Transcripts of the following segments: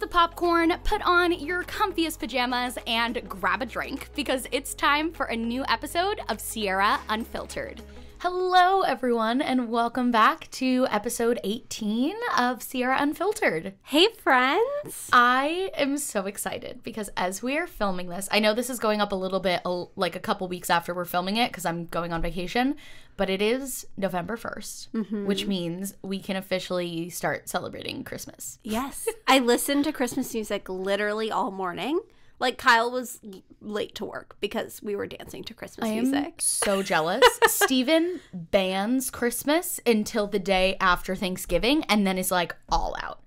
the popcorn, put on your comfiest pajamas, and grab a drink because it's time for a new episode of Sierra Unfiltered. Hello, everyone, and welcome back to episode 18 of Sierra Unfiltered. Hey, friends! I am so excited because as we are filming this, I know this is going up a little bit, like a couple weeks after we're filming it because I'm going on vacation, but it is November 1st, which means we can officially start celebrating Christmas. Yes. I listened to Christmas music literally all morning. Like, Kyle was late to work because we were dancing to Christmas music. I am so jealous. Steven bans Christmas until the day after Thanksgiving and then is like all out.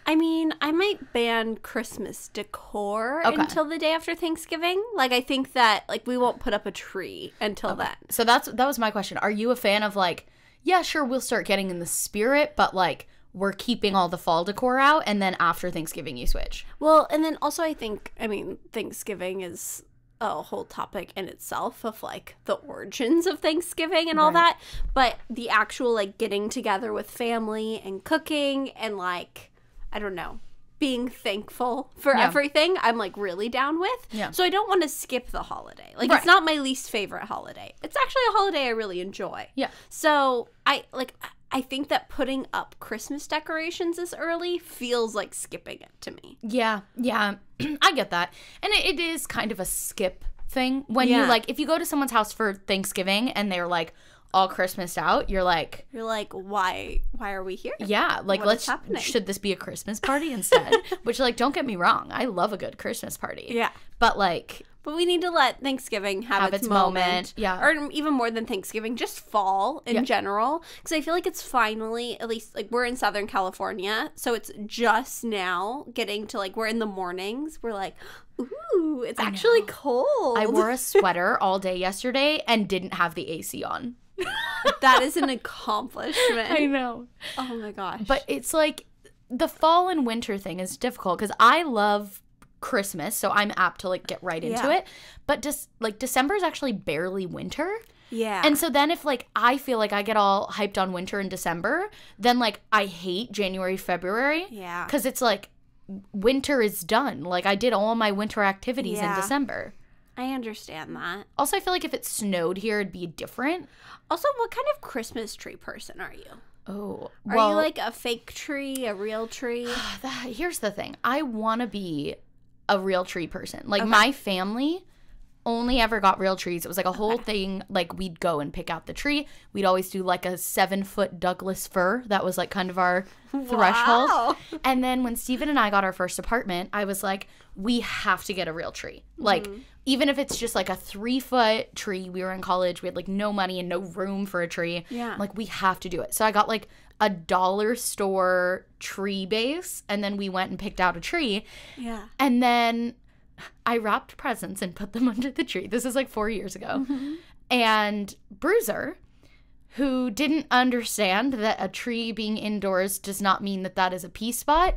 I mean, I might ban Christmas decor until the day after Thanksgiving. Like, I think that, like, we won't put up a tree until then. So that was my question. Are you a fan of, like, yeah, sure, we'll start getting in the spirit, but, like, we're keeping all the fall decor out, and then after Thanksgiving you switch? Well, and then also I think, Thanksgiving is a whole topic in itself of, like, the origins of Thanksgiving and all that. But the actual, like, getting together with family and cooking and, like, I don't know, being thankful for everything, I'm, like, really down with. Yeah. So I don't want to skip the holiday. Like, it's not my least favorite holiday. It's actually a holiday I really enjoy. Yeah. So I think that putting up Christmas decorations this early feels like skipping it to me. Yeah, I get that. And it is kind of a skip thing. When you, like, if you go to someone's house for Thanksgiving and they're, like, all Christmased out, you're like, why are we here? Yeah, like, should this be a Christmas party instead? Which, like, don't get me wrong, I love a good Christmas party. Yeah. But, like, but we need to let Thanksgiving have its moment. Yeah. Or even more than Thanksgiving, just fall in general. Because I feel like it's finally, at least, like, we're in Southern California, so it's just now getting to, like, we're in the mornings. We're like, ooh, it's actually cold. I wore a sweater all day yesterday and didn't have the AC on. That is an accomplishment. I know. Oh, my gosh. But it's, like, the fall and winter thing is difficult because I love Christmas, so I'm apt to, like, get right into it, but just, like, December is actually barely winter. Yeah. And so then if, like, I feel like I get all hyped on winter in December, then, like, I hate January, February. Yeah. Because it's, like, winter is done. Like, I did all my winter activities in December. I understand that. Also, I feel like if it snowed here, it'd be different. Also, what kind of Christmas tree person are you? Oh. Are you, like, a fake tree, a real tree? Here's the thing. I want to be a real tree person. Like, my family only ever got real trees. It was like a whole thing. Like, we'd go and pick out the tree. We'd always do, like, a 7-foot Douglas fir. That was, like, kind of our threshold. And then when Steven and I got our first apartment, I was like, we have to get a real tree. Like, even if it's just, like, a 3-foot tree. We were in college. We had, like, no money and no room for a tree. Yeah. Like, we have to do it. So I got, like, a dollar store tree base, and then we went and picked out a tree. Yeah. And then I wrapped presents and put them under the tree. This is like 4 years ago. And Bruiser, who didn't understand that a tree being indoors does not mean that that is a pee spot,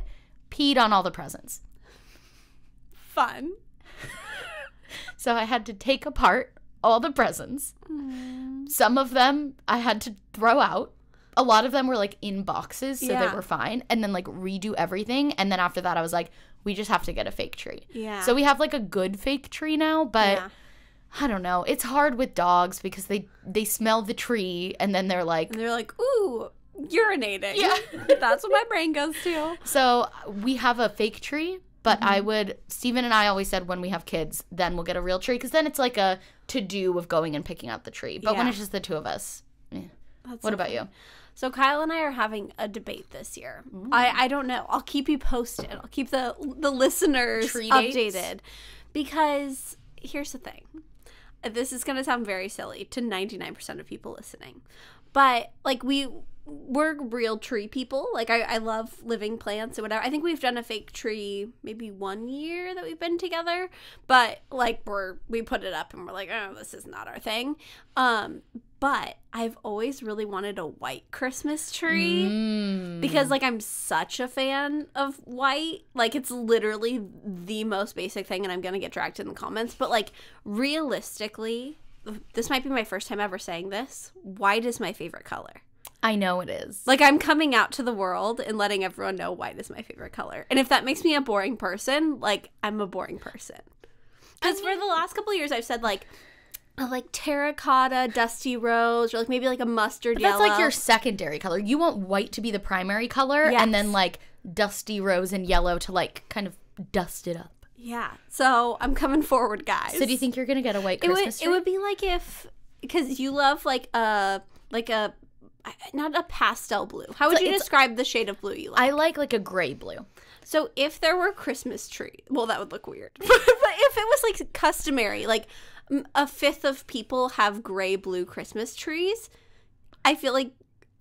peed on all the presents. Fun. So I had to take apart all the presents. Some of them I had to throw out. A lot of them were, like, in boxes, so they were fine. And then, like, redo everything. And then after that, I was like, we just have to get a fake tree. Yeah. So we have, like, a good fake tree now, but I don't know. It's hard with dogs because they smell the tree, and then they're like... And they're like, ooh, urinating. Yeah. That's what my brain goes to. So we have a fake tree, but Steven and I always said when we have kids, then we'll get a real tree. Because then it's, like, a to-do of going and picking out the tree. But when it's just the two of us, What about you? So Kyle and I are having a debate this year. I don't know. I'll keep you posted. I'll keep the listeners updated. Because here's the thing. This is going to sound very silly to 99% of people listening. But, like, we're real tree people. Like, I love living plants or whatever. I think we've done a fake tree maybe 1 year that we've been together. But, like, we put it up and we're like, oh, this is not our thing. But I've always really wanted a white Christmas tree because, like, I'm such a fan of white. Like, it's literally the most basic thing, and I'm going to get dragged in the comments. But, like, realistically, this might be my first time ever saying this. White is my favorite color. I know it is. Like, I'm coming out to the world and letting everyone know white is my favorite color. And if that makes me a boring person, like, I'm a boring person. Because for the last couple of years, I've said, like, terracotta, dusty rose, or, like, maybe, like, a mustard yellow. That's, like, your secondary color. You want white to be the primary color, and then, like, dusty rose and yellow to, like, kind of dust it up. Yeah. So, I'm coming forward, guys. So, do you think you're going to get a white Christmas tree? It would be like if, because you love, like, a not a pastel blue. How would you describe the shade of blue you like? I like a gray blue. So if there were Christmas tree, well, that would look weird. But if it was like customary, like a fifth of people have gray blue Christmas trees, I feel like,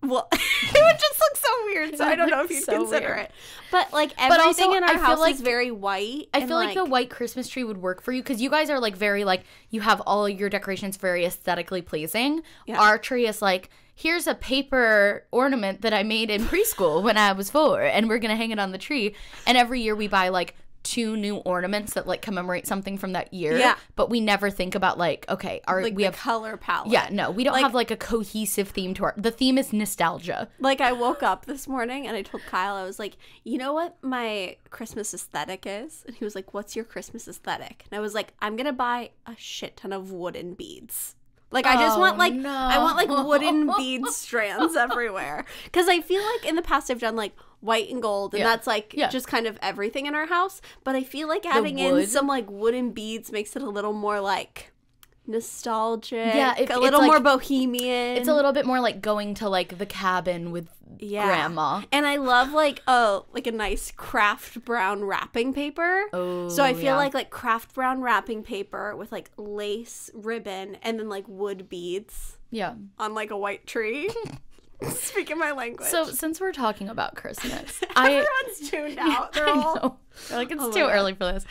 well, it would just look so weird. So I don't know if you'd consider it. But like everything in our house is very white. I feel like the white Christmas tree would work for you because you guys are like very like, you have all your decorations very aesthetically pleasing. Yeah. Our tree is like, here's a paper ornament that I made in preschool when I was 4, and we're going to hang it on the tree. And every year we buy, like, 2 new ornaments that, like, commemorate something from that year. Yeah. But we never think about, like, okay, we have color palette. Yeah, no, we don't have, like, a cohesive theme to the theme is nostalgia. Like, I woke up this morning and I told Kyle, I was like, you know what my Christmas aesthetic is? And he was like, what's your Christmas aesthetic? And I was like, I'm going to buy a shit ton of wooden beads. Like, I just want, like, I want, like, wooden bead strands everywhere. Because I feel like in the past I've done, like, white and gold, and that's, like, just kind of everything in our house. But I feel like adding in some, like, wooden beads makes it a little more, like, nostalgic. Yeah, a little more bohemian. It's a little bit more like going to, like, the cabin with grandma. And I love, like a nice craft brown wrapping paper. Oh, so I feel like craft brown wrapping paper with, like, lace ribbon and then, like, wood beads. Yeah. On, like, a white tree. Speaking my language. So since we're talking about Christmas, everyone's tuned out. They're all like, it's too early for this.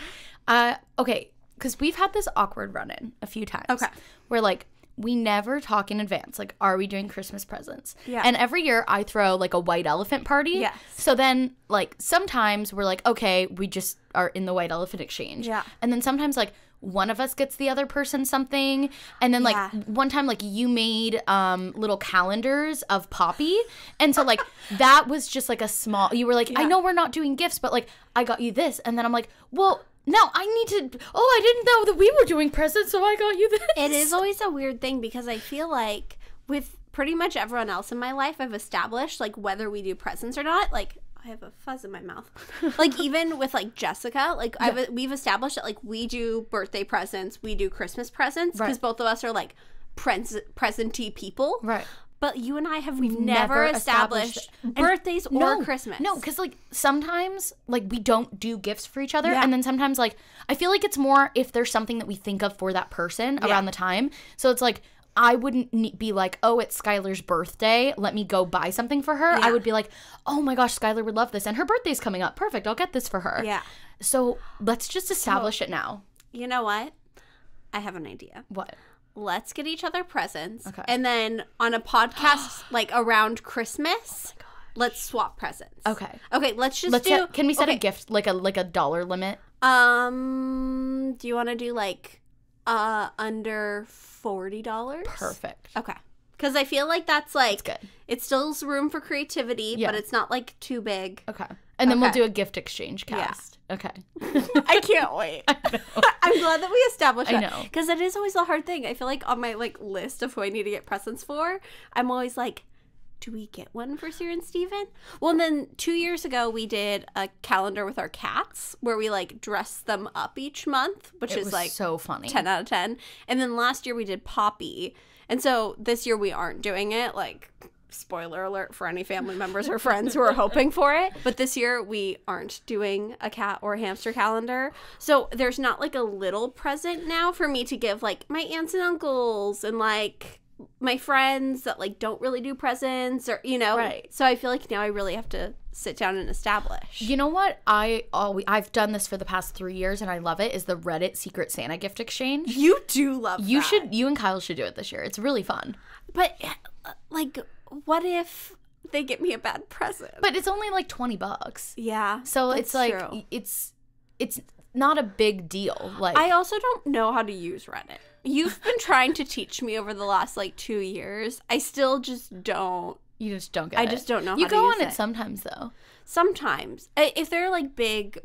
Okay. Because we've had this awkward run-in a few times. Okay. Where, like, we never talk in advance. Like, are we doing Christmas presents? Yeah. And every year I throw, like, a white elephant party. Yes. So then, like, sometimes we're like, okay, we just are in the white elephant exchange. Yeah. And then sometimes, like, one of us gets the other person something. And then, like, one time, like, you made little calendars of Poppy. And so, like, that was just, like, a small... You were like, I know we're not doing gifts, but, like, I got you this. And then I'm like, well... No, I need to... Oh, I didn't know that we were doing presents, so I got you this. It is always a weird thing because I feel like with pretty much everyone else in my life, I've established, like, whether we do presents or not. Like, I have a fuzz in my mouth. Like, even with, like, Jessica, like, we've established that, like, we do birthday presents, we do Christmas presents, because both of us are, like, present-y people. Right. But you and I we've never established birthdays or Christmas. No, because, like, sometimes, like, we don't do gifts for each other. Yeah. And then sometimes, like, I feel like it's more if there's something that we think of for that person around the time. So it's like, I wouldn't be like, oh, it's Skylar's birthday. Let me go buy something for her. Yeah. I would be like, oh, my gosh, Skylar would love this. And her birthday's coming up. Perfect. I'll get this for her. Yeah. So let's just establish it now. You know what? I have an idea. What? Let's get each other presents. Okay. And then on a podcast, like, around Christmas, let's swap presents. Okay. Okay, let's do... Can we set a gift, like a dollar limit? Do you want to do, like, under $40? Perfect. Okay. Because I feel like that's, like... That's good. It still has room for creativity, but it's not, like, too big. Okay. And then we'll do a gift exchange cast. Yeah. Okay. I can't wait. I know. I'm glad that we established that. I know. Because it is always a hard thing. I feel like on my, like, list of who I need to get presents for, I'm always like, do we get one for Sierra and Steven? Well, and then 2 years ago, we did a calendar with our cats where we, like, dressed them up each month, which is, like, so funny. 10 out of 10. And then last year we did Poppy. And so this year we aren't doing it, like... Spoiler alert for any family members or friends who are hoping for it. But this year, we aren't doing a cat or hamster calendar. So there's not, like, a little present now for me to give, like, my aunts and uncles and, like, my friends that, like, don't really do presents or, you know. Right. So I feel like now I really have to sit down and establish. You know what? I've done this for the past 3 years and I love it, is the Reddit Secret Santa gift exchange. You do love that. You and Kyle should do it this year. It's really fun. But, like... What if they get me a bad present? But it's only like $20. Yeah. So it's like true. It's not a big deal. Like, I also don't know how to use Reddit. You've been trying to teach me over the last like 2 years. I still just don't You just don't get it. I just don't know how to use it. You go on it sometimes, though. Sometimes. If they're, like, big...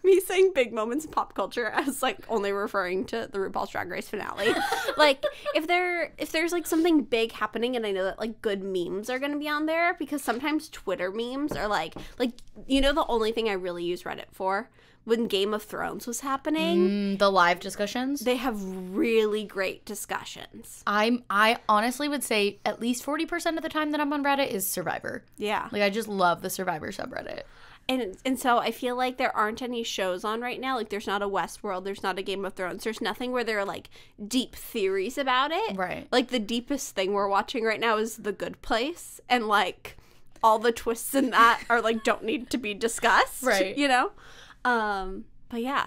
Me saying big moments in pop culture, I was, like, only referring to the RuPaul's Drag Race finale. Like, if there's, like, something big happening and I know that, like, good memes are going to be on there, because sometimes Twitter memes are, like, you know the only thing I really use Reddit for? When Game of Thrones was happening. The live discussions? They have really great discussions. I honestly would say at least 40% of the time that I'm on Reddit is Survivor. Yeah. Like, I just love the Survivor subreddit. And so I feel like there aren't any shows on right now. Like, there's not a Westworld. There's not a Game of Thrones. There's nothing where there are, like, deep theories about it. Right. Like, the deepest thing we're watching right now is The Good Place. And, like, all the twists in that are, like, don't need to be discussed. Right. You know? But, yeah.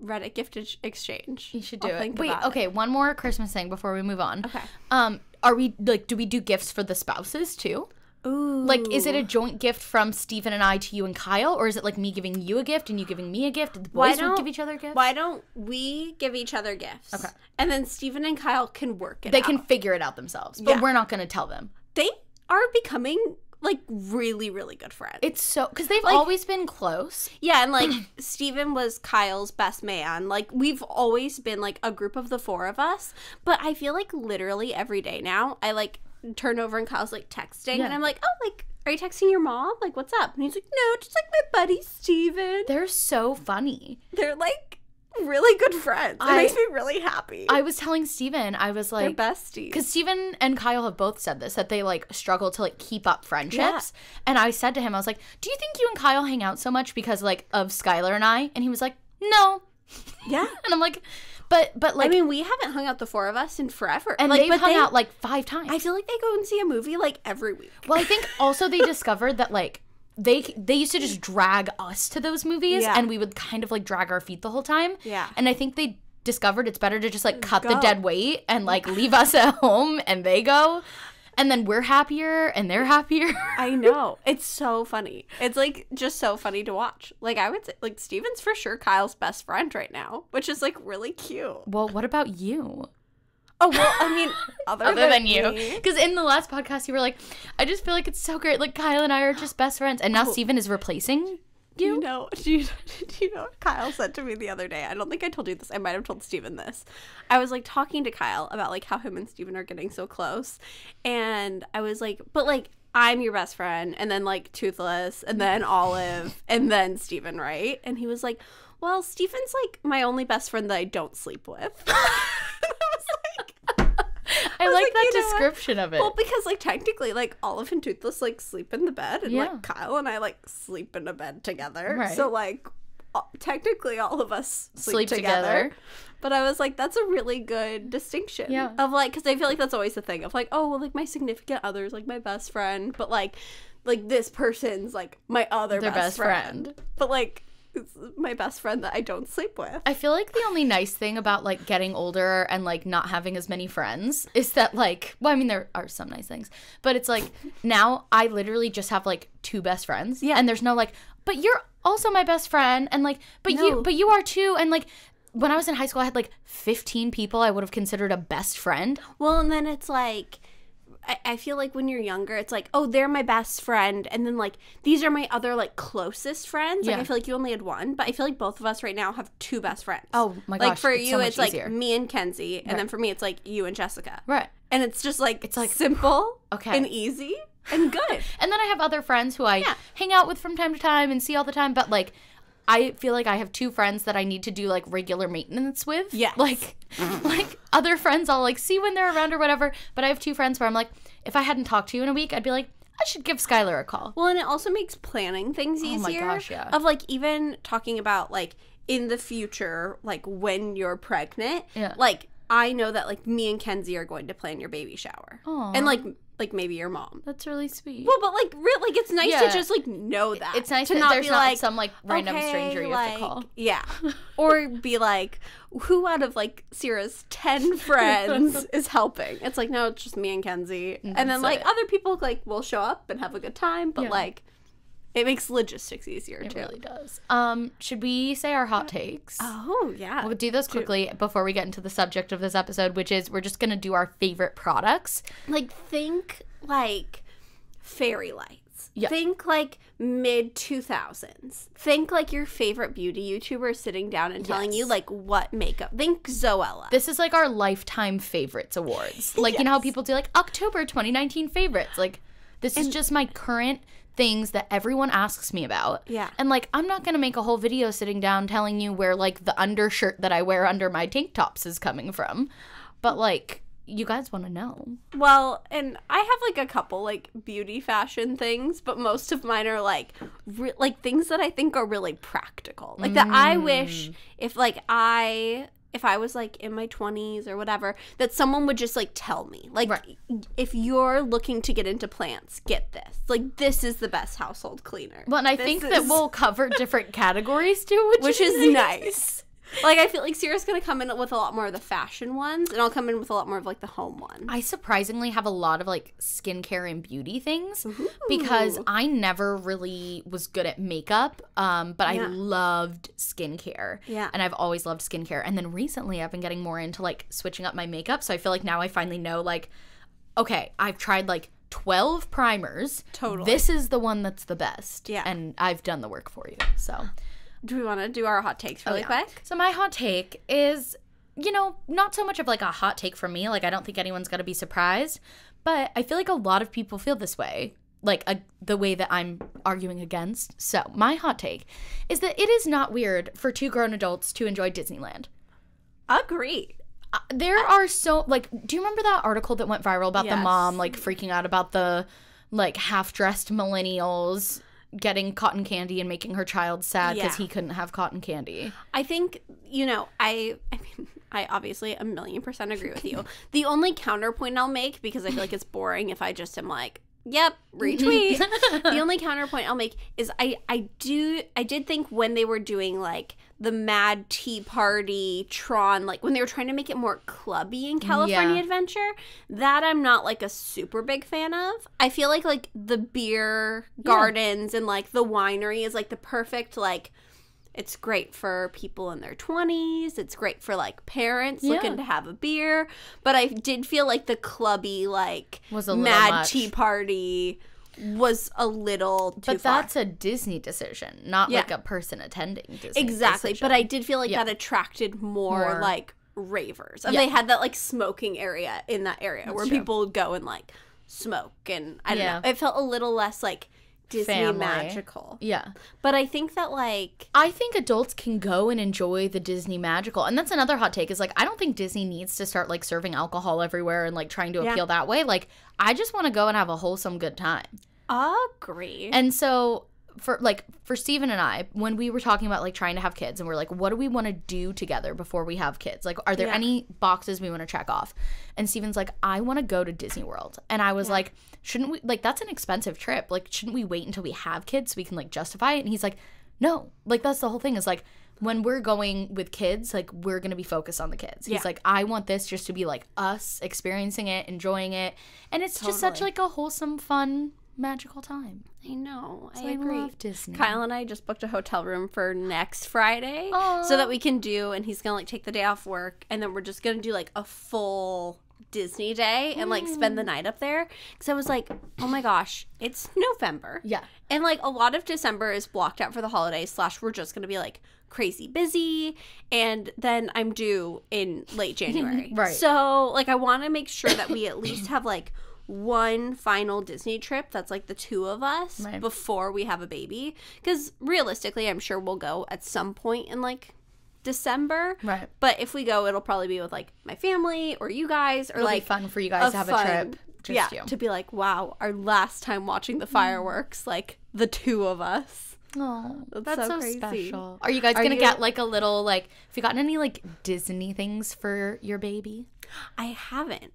Reddit gift exchange. You should do it. Wait, okay, one more Christmas thing before we move on. Okay. Are we, like, do we do gifts for the spouses, too? Ooh. Like, is it a joint gift from Steven and I to you and Kyle? Or is it, like, me giving you a gift and you giving me a gift? Did the boys give each other gifts? Why don't we give each other gifts? Okay. And then Steven and Kyle can work it out. They can figure it out themselves. But we're not going to tell them. They are becoming, like, really, really good friends. It's so... Because they've always been close. Yeah, and, like, Steven was Kyle's best man. Like, we've always been, like, a group of the four of us. But I feel like literally every day now, I, like... turn over and Kyle's like texting and I'm like, oh, like, are you texting your mom? Like, what's up? And he's like, no, just like my buddy Steven. They're so funny. They're like really good friends. It makes me really happy. I was telling Steven, I was like, they're besties. Because Steven and Kyle have both said this, that they like struggle to like keep up friendships. And I said to him, I was like, do you think you and Kyle hang out so much because like of Skylar and I? And he was like, no. Yeah. And I'm like, But like, I mean, we haven't hung out the four of us in forever. And like, they've hung out like 5 times. I feel like they go and see a movie like every week. Well, I think also they discovered that like they used to just drag us to those movies and we would kind of like drag our feet the whole time. Yeah. And I think they discovered it's better to just like cut the dead weight and like leave us at home and they go. And then we're happier and they're happier. I know. It's so funny. It's, like, just so funny to watch. Like, I would say, like, Steven's for sure Kyle's best friend right now, which is, like, really cute. Well, what about you? Oh, well, I mean, other than you. Because in the last podcast, you were like, I just feel like it's so great. Like, Kyle and I are just best friends. And now Steven is replacing you. Do you know what Kyle said to me the other day? I don't think I told you this. I might have told Steven this. I was like talking to Kyle about like how him and Steven are getting so close. And I was like, but like I'm your best friend and then like Toothless and then Olive and then Steven, right? And he was like, well, Steven's like my only best friend that I don't sleep with. I like that description of it. Well, because, like, technically, like, Olive and Toothless, like, sleep in the bed. And, like, Kyle and I, like, sleep in a bed together. Right. So, like, technically all of us sleep together. But I was like, that's a really good distinction. Yeah. Of, like, because I feel like that's always the thing of, like, oh, well, like, my significant other's, like, my best friend. But, like this person's, like, my other best friend. But, like... it's my best friend that I don't sleep with. I feel like the only nice thing about, like, getting older and, like, not having as many friends is that, like, well, I mean, there are some nice things, but it's, like, now I literally just have, like, 2 best friends. Yeah. And there's no, like, but you're also my best friend, and, like, but you are too, and, like, when I was in high school, I had, like, 15 people I would have considered a best friend. Well, and then it's, like... I feel like when you're younger, it's like, oh, they're my best friend. And then, like, these are my other, like, closest friends. Like, I feel like you only had one. But I feel like both of us right now have 2 best friends. Oh, my gosh. Like, for you, it's, so like, me and Kenzie. And then for me, it's, like, you and Jessica. Right. And it's just, like, it's, like, simple and easy and good. And then I have other friends who I hang out with from time to time and see all the time. But, like... I feel like I have 2 friends that I need to do, like, regular maintenance with. Yeah. Like, other friends I'll, like, see when they're around or whatever. But I have 2 friends where I'm like, if I hadn't talked to you in a week, I'd be like, I should give Skylar a call. Well, and it also makes planning things easier. Oh, my gosh, yeah. Of, like, even talking about, like, in the future, like, when you're pregnant. Yeah. Like, I know that, like, me and Kenzie are going to plan your baby shower. Aww. And, like maybe your mom. That's really sweet. Well, but like, like it's nice to just like know that. It's nice to not there's be not like some like random stranger you have to call. Yeah, or be like, who out of like Sierra's 10 friends is helping? It's like, no, it's just me and Kenzie, and then like other people like will show up and have a good time, but like. It makes logistics easier, too. It really does. Should we say our hot takes? Oh, yeah. We'll do those quickly before we get into the subject of this episode, which is we're just going to do our favorite products. Like, think, like, fairy lights. Yeah. Think like mid 2000s. Think like your favorite beauty YouTuber sitting down and telling you like what makeup. Think Zoella. This is like our lifetime favorites awards. Like, you know how people do like October 2019 favorites. Like, this is just my current things that everyone asks me about. Yeah. And like, I'm not going to make a whole video sitting down telling you where like the undershirt that I wear under my tank tops is coming from. But like, you guys want to know. Well, and I have like a couple like beauty fashion things, but most of mine are like like things that I think are really practical. Like that I wish if I was like in my 20s or whatever, that someone would just like tell me. Like, if you're looking to get into plants, get this. Like, this is the best household cleaner. Well, and I think that we'll cover different categories too, which is nice. Like, I feel like Sierra's going to come in with a lot more of the fashion ones, and I'll come in with a lot more of, like, the home ones. I surprisingly have a lot of, like, skincare and beauty things because I never really was good at makeup, but I loved skincare. Yeah. And I've always loved skincare. And then recently I've been getting more into, like, switching up my makeup, so I feel like now I finally know, like, okay, I've tried, like, 12 primers. Totally. This is the one that's the best. Yeah. And I've done the work for you, so... Do we want to do our hot takes really quick? So my hot take is, you know, not so much of like a hot take from me. Like, I don't think anyone's going to be surprised. But I feel like a lot of people feel this way. Like, the way that I'm arguing against. So my hot take is that it is not weird for two grown adults to enjoy Disneyland. Agree. There are so, like, do you remember that article that went viral about the mom, like, freaking out about the, like, half-dressed millennials getting cotton candy and making her child sad because he couldn't have cotton candy? I think, you know, I mean, I obviously 1,000,000% agree with you. The only counterpoint I'll make, because I feel like it's boring if I just am like, yep, retweet. The only counterpoint I'll make is I did think when they were doing like the Mad Tea Party, Tron, like when they were trying to make it more clubby in California Adventure, that I'm not like a super big fan of. I feel like the beer gardens and like the winery is like the perfect, like, it's great for people in their 20s. It's great for, like, parents looking to have a beer. But I did feel like the clubby, like, was a little Mad much. Tea Party was a little too But far. that's a Disney decision, not like a person attending Disney. Exactly. Decision. But I did feel like that attracted more, like, ravers. And they had that, like, smoking area in that area where people would go and, like, smoke. And I don't know. It felt a little less, like, Disney magical. Yeah. But I think that, like, I think adults can go and enjoy the Disney magical. And that's another hot take is, like, I don't think Disney needs to start, like, serving alcohol everywhere and, like, trying to appeal that way. Like, I just want to go and have a wholesome good time. Agree. And so for Steven and I, when we were talking about like trying to have kids and we're like, what do we want to do together before we have kids? Like, are there any boxes we want to check off? And Steven's like, I want to go to Disney World. And I was like, shouldn't we, like, that's an expensive trip. Like, shouldn't we wait until we have kids so we can like justify it? And he's like, no, like, that's the whole thing is like, when we're going with kids, like, we're going to be focused on the kids. He's like, I want this just to be like us experiencing it, enjoying it. And it's just such like a wholesome, fun, magical time. I know. So I agree. love Disney. Kyle and I just booked a hotel room for next Friday so that we can do, and he's going to like take the day off work, and then we're just going to do like a full Disney day and like spend the night up there. Because I was like, oh my gosh, it's November. Yeah. And like a lot of December is blocked out for the holidays / we're just going to be like crazy busy, and then I'm due in late January. Right. So like I want to make sure that we at least have like one final Disney trip that's like the two of us before we have a baby, because realistically I'm sure we'll go at some point in like December, right? But if we go, it'll probably be with like my family or you guys, or it'll like be fun for you guys to have a trip, just you. To be like, wow, our last time watching the fireworks, like the two of us. Oh, that's so crazy. special. Are you guys gonna get like a little, like, have you gotten any like Disney things for your baby? I haven't.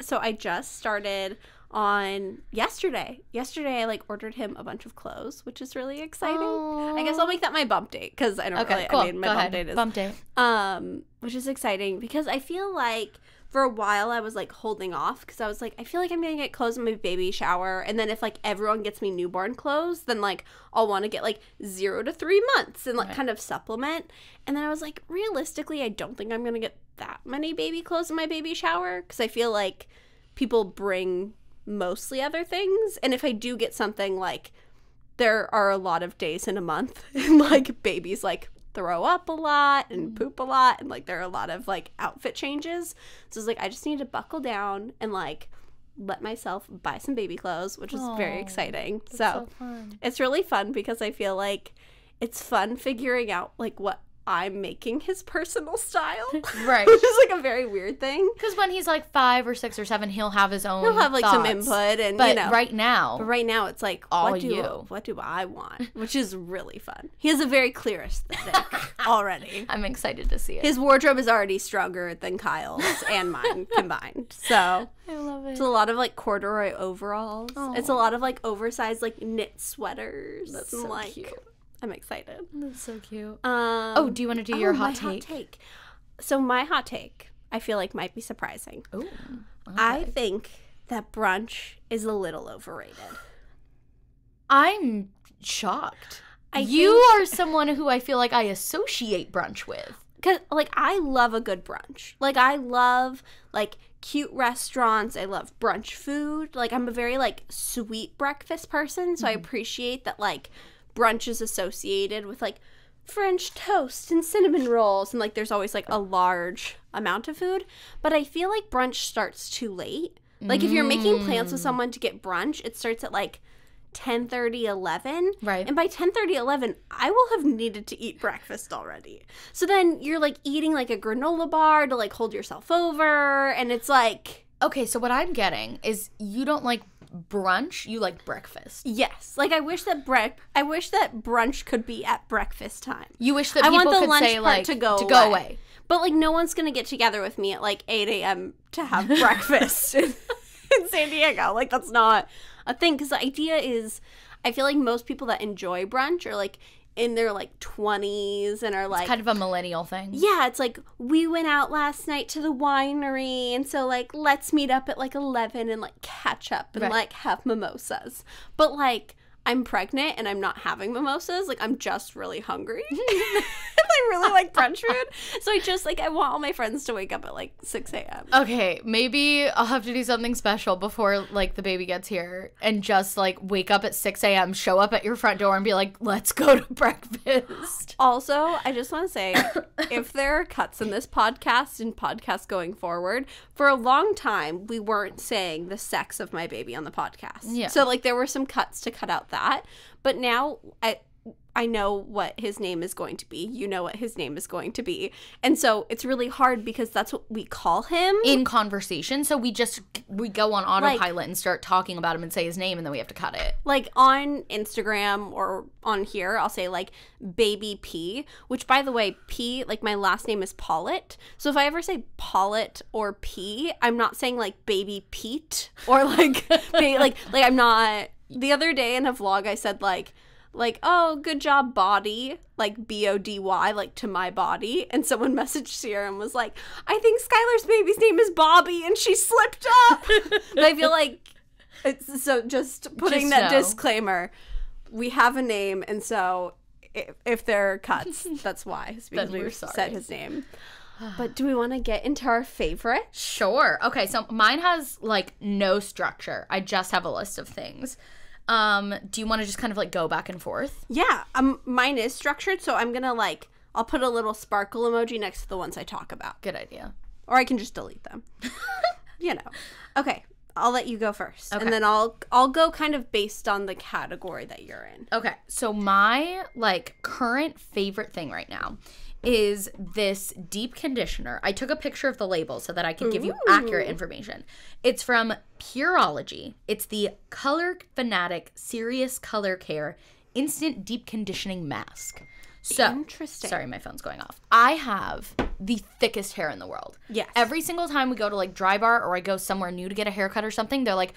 So I just started on yesterday. Yesterday I like ordered him a bunch of clothes, which is really exciting. I guess I'll make that my bump date, because I don't really. Cool. I mean, my bump date is bump date. Which is exciting because I feel like for a while I was like holding off, because I was like, I feel like I'm gonna get clothes in my baby shower, and then if like everyone gets me newborn clothes, then like I'll want to get like 0 to 3 months and like kind of supplement. And then I was like, realistically, I don't think I'm gonna get that many baby clothes in my baby shower, because I feel like people bring mostly other things. And if I do get something, like, there are a lot of days in a month and, like, babies, like, throw up a lot and poop a lot, and, like, there are a lot of, like, outfit changes. So it's like, I just need to buckle down and, like, let myself buy some baby clothes, which is very exciting. So fun. It's really fun because I feel like it's fun figuring out, like, what I'm making his personal style. Right. Which is, like, a very weird thing. Because when he's, like, 5 or 6 or 7, he'll have his own He'll have, like, thoughts. some input and, but you know. right now, It's, like, what do I want? Which is really fun. He has a very clear aesthetic already. I'm excited to see it. His wardrobe is already stronger than Kyle's and mine combined. So I love it. it's a lot of, like, corduroy overalls. Aww. It's a lot of, like, oversized, like, knit sweaters. That's and, so like, cute. I'm excited. That's so cute. Do you want to do your hot my take? hot take? So my hot take, I feel like, might be surprising. Ooh, okay. I think that brunch is a little overrated. I'm shocked. You are someone who I feel like I associate brunch with. Because, like, I love a good brunch. Like, I love, like, cute restaurants. I love brunch food. Like, I'm a very, like, sweet breakfast person, so I appreciate that, like, brunch is associated with, like, French toast and cinnamon rolls, and, like, there's always, like, a large amount of food. But I feel like brunch starts too late. Like, if you're making plans with someone to get brunch, it starts at, like, 10:30, 11. Right. And by 10:30, 11, I will have needed to eat breakfast already. So then you're, like, eating, like, a granola bar to, like, hold yourself over, and it's like... Okay, so what I'm getting is you don't like brunch, you like breakfast. Yes. Like, I wish that brunch could be at breakfast time. You wish that I people want the could lunch say, part like, to go away. But, like, no one's going to get together with me at, like, 8 a.m. to have breakfast in San Diego. Like, that's not a thing. Because the idea is, I feel like most people that enjoy brunch are, like, in their, like, 20s and are, like... It's kind of a millennial thing. Yeah, it's like, we went out last night to the winery, and so, like, let's meet up at, like, 11 and, like, catch up and, like, have mimosas. But, like... I'm pregnant and I'm not having mimosas. Like, I'm just really hungry. I really like brunch food. So I want all my friends to wake up at, like, 6 a.m. Okay, maybe I'll have to do something special before, like, the baby gets here and just, like, wake up at 6 a.m., show up at your front door and be like, let's go to breakfast. Also, I just want to say, if there are cuts in this podcast and podcasts going forward, for a long time, we weren't saying the sex of my baby on the podcast. Yeah. So, like, there were some cuts to cut out that, but now I know what his name is going to be. You know what his name is going to be. And so it's really hard because that's what we call him. In conversation. So we go on autopilot and start talking about him and say his name, and then we have to cut it. Like, on Instagram or on here, I'll say, like, Baby P, which, by the way, P, like, my last name is Paulette. So if I ever say Paulette or P, I'm not saying, like, Baby Pete or, like, like I'm not... The other day in a vlog, I said, like, oh, good job, body, like, B-O-D-Y, like, to my body. And someone messaged Sierra and was like, I think Skylar's baby's name is Bobby, and she slipped up. But I feel like, so just putting that disclaimer, we have a name, and so if there are cuts, that's why. It's because we said his name. But do we want to get into our favorite? Sure. Okay, so mine has, like, no structure. I just have a list of things. Do you want to just kind of, like, go back and forth? Yeah. Mine is structured, so I'm going to, like, I'll put a little sparkle emoji next to the ones I talk about. Good idea. Or I can just delete them. You know. Okay. I'll let you go first. Okay. And then I'll go kind of based on the category that you're in. Okay. So my, like, current favorite thing right now is this deep conditioner. I took a picture of the label so that I could give you accurate information. It's from Pureology. It's the Color Fanatic Serious Color Care Instant Deep Conditioning Mask. So, interesting. Sorry, my phone's going off. I have the thickest hair in the world. Yes. Every single time we go to, like, Dry Bar or I go somewhere new to get a haircut or something, they're like,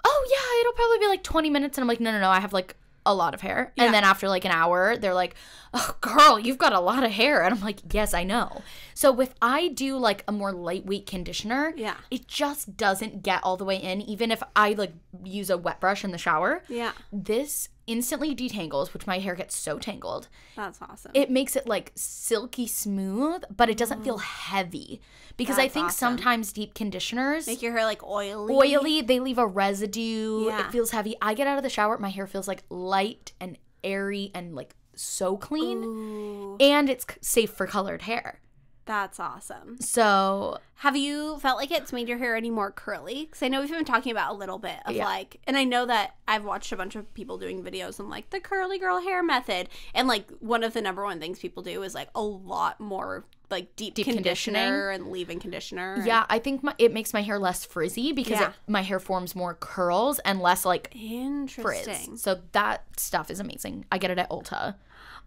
oh, yeah, it'll probably be, like, 20 minutes. And I'm like, no, I have, like, a lot of hair. Yeah. And then after, like, an hour, they're like, oh, girl, you've got a lot of hair. And I'm like, yes, I know. So if I do, like, a more lightweight conditioner, it just doesn't get all the way in, even if I, like, use a wet brush in the shower. Yeah. This instantly detangles, which my hair gets so tangled. That's awesome. It makes it like silky smooth, but it doesn't feel heavy. Because I think sometimes deep conditioners make your hair like oily. They leave a residue. Yeah. It feels heavy. I get out of the shower, my hair feels like light and airy and like so clean. Ooh. And it's safe for colored hair. That's awesome. So, have you felt like it's made your hair any more curly? Because I know we've been talking about a little bit of like, and I know that I've watched a bunch of people doing videos on like the curly girl hair method. And like one of the number one things people do is like a lot more like deep conditioner and leave-in conditioner. Yeah, I think it makes my hair less frizzy because my hair forms more curls and less like interesting frizz. So that stuff is amazing. I get it at Ulta.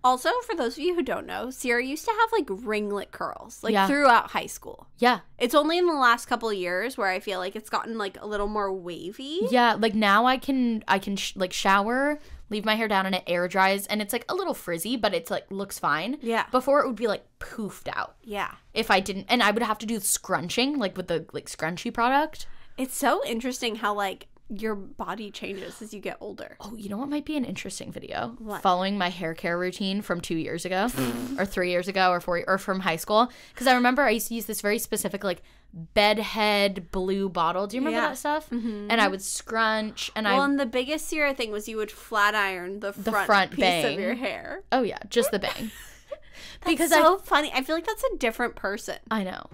Also, for those of you who don't know, Sierra used to have like ringlet curls like throughout high school. Yeah. It's only in the last couple of years where I feel like it's gotten like a little more wavy. Yeah, like now I can like shower, leave my hair down and it air dries and it's like a little frizzy, but it's like looks fine. Yeah. Before it would be like poofed out. Yeah. If I didn't, and I would have to do scrunching like with the like scrunchy product. It's so interesting how like your body changes as you get older. Oh, you know what might be an interesting video? What? Following my hair care routine from 2 years ago or 3 years ago or 4 or from high school. Because I remember I used to use this very specific like bedhead blue bottle. Do you remember that stuff? Mm-hmm. And I would scrunch and and the biggest Sierra thing was you would flat iron the front piece bang of your hair. Oh yeah, just the bang. Because so funny. I feel like that's a different person. I know.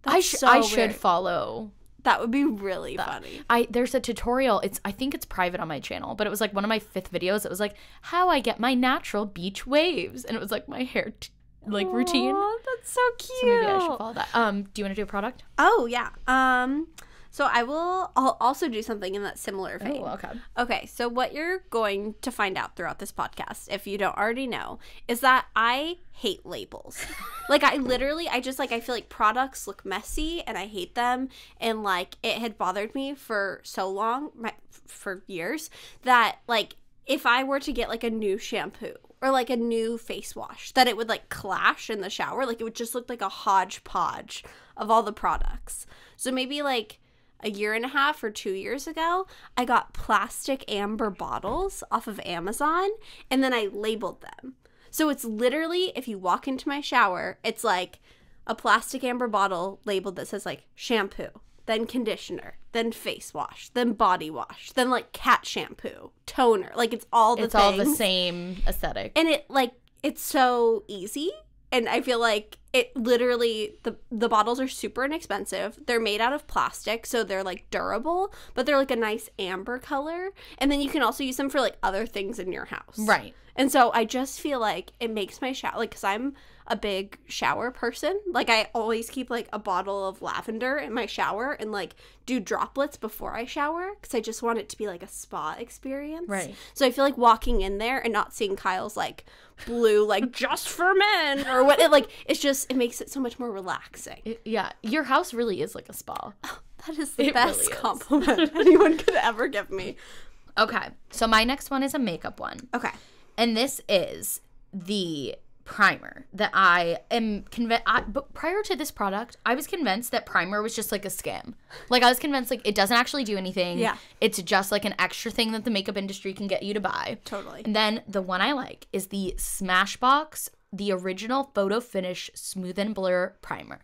That's I should follow. That would be really funny. There's a tutorial. I think it's private on my channel, but it was like one of my 5th videos. It was like how I get my natural beach waves, and it was like my hair routine. Oh, that's so cute. So maybe I should follow that. Do you want to do a product? Oh yeah. So I'll also do something in that similar vein. Oh, okay. Okay, so what you're going to find out throughout this podcast, if you don't already know, is that I hate labels. Like I feel like products look messy and I hate them. And like it had bothered me for so long, for years, that like if I were to get like a new shampoo or like a new face wash, that it would like clash in the shower. Like it would just look like a hodgepodge of all the products. So maybe like a year and a half or 2 years ago, I got plastic amber bottles off of Amazon and then I labeled them. So it's literally, if you walk into my shower, it's like a plastic amber bottle labeled that says like shampoo, then conditioner, then face wash, then body wash, then like cat shampoo, toner. Like it's all the things. It's all the same aesthetic. And it's so easy. And I feel like it literally, the bottles are super inexpensive. They're made out of plastic, so they're like durable, but they're like a nice amber color. And then you can also use them for like other things in your house. Right. And so I just feel like it makes my shower, like, because I'm a big shower person. Like, I always keep like a bottle of lavender in my shower and like do droplets before I shower because I just want it to be like a spa experience. Right. So I feel like walking in there and not seeing Kyle's like blue, like just for men or what, it makes it so much more relaxing. Yeah. Your house really is like a spa. Oh, that is the best compliment anyone could ever give me. Okay. So my next one is a makeup one. Okay. And this is the primer that I am convinced. But prior to this product, I was convinced that primer was just like a scam. Like I was convinced like it doesn't actually do anything. Yeah. It's just like an extra thing that the makeup industry can get you to buy. Totally. And then the one I like is the Smashbox, the original Photo Finish Smooth and Blur Primer.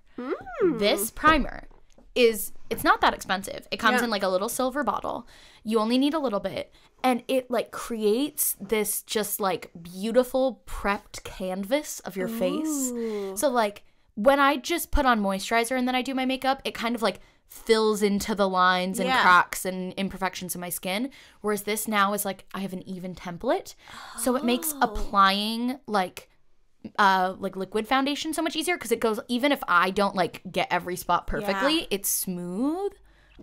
This primer it's not that expensive. It comes in like a little silver bottle. You only need a little bit. And it like creates this just like beautiful prepped canvas of your face. So like when I just put on moisturizer and then I do my makeup, it kind of like fills into the lines and cracks and imperfections in my skin. Whereas this now is like I have an even template. So it makes applying like liquid foundation so much easier because it goes, even if I don't like get every spot perfectly, it's smooth.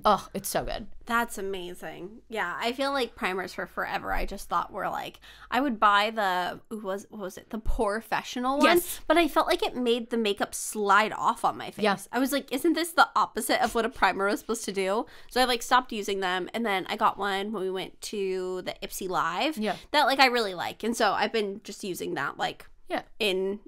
Oh, it's so good. That's amazing. Yeah, I feel like primers for forever I just thought were like, I would buy the, what was it? The Porefessional one. Yes. But I felt like it made the makeup slide off on my face. Yeah. I was like, isn't this the opposite of what a primer was supposed to do? So I like stopped using them. And then I got one when we went to the Ipsy Live. Yeah. That like I really like. And so I've been just using that like in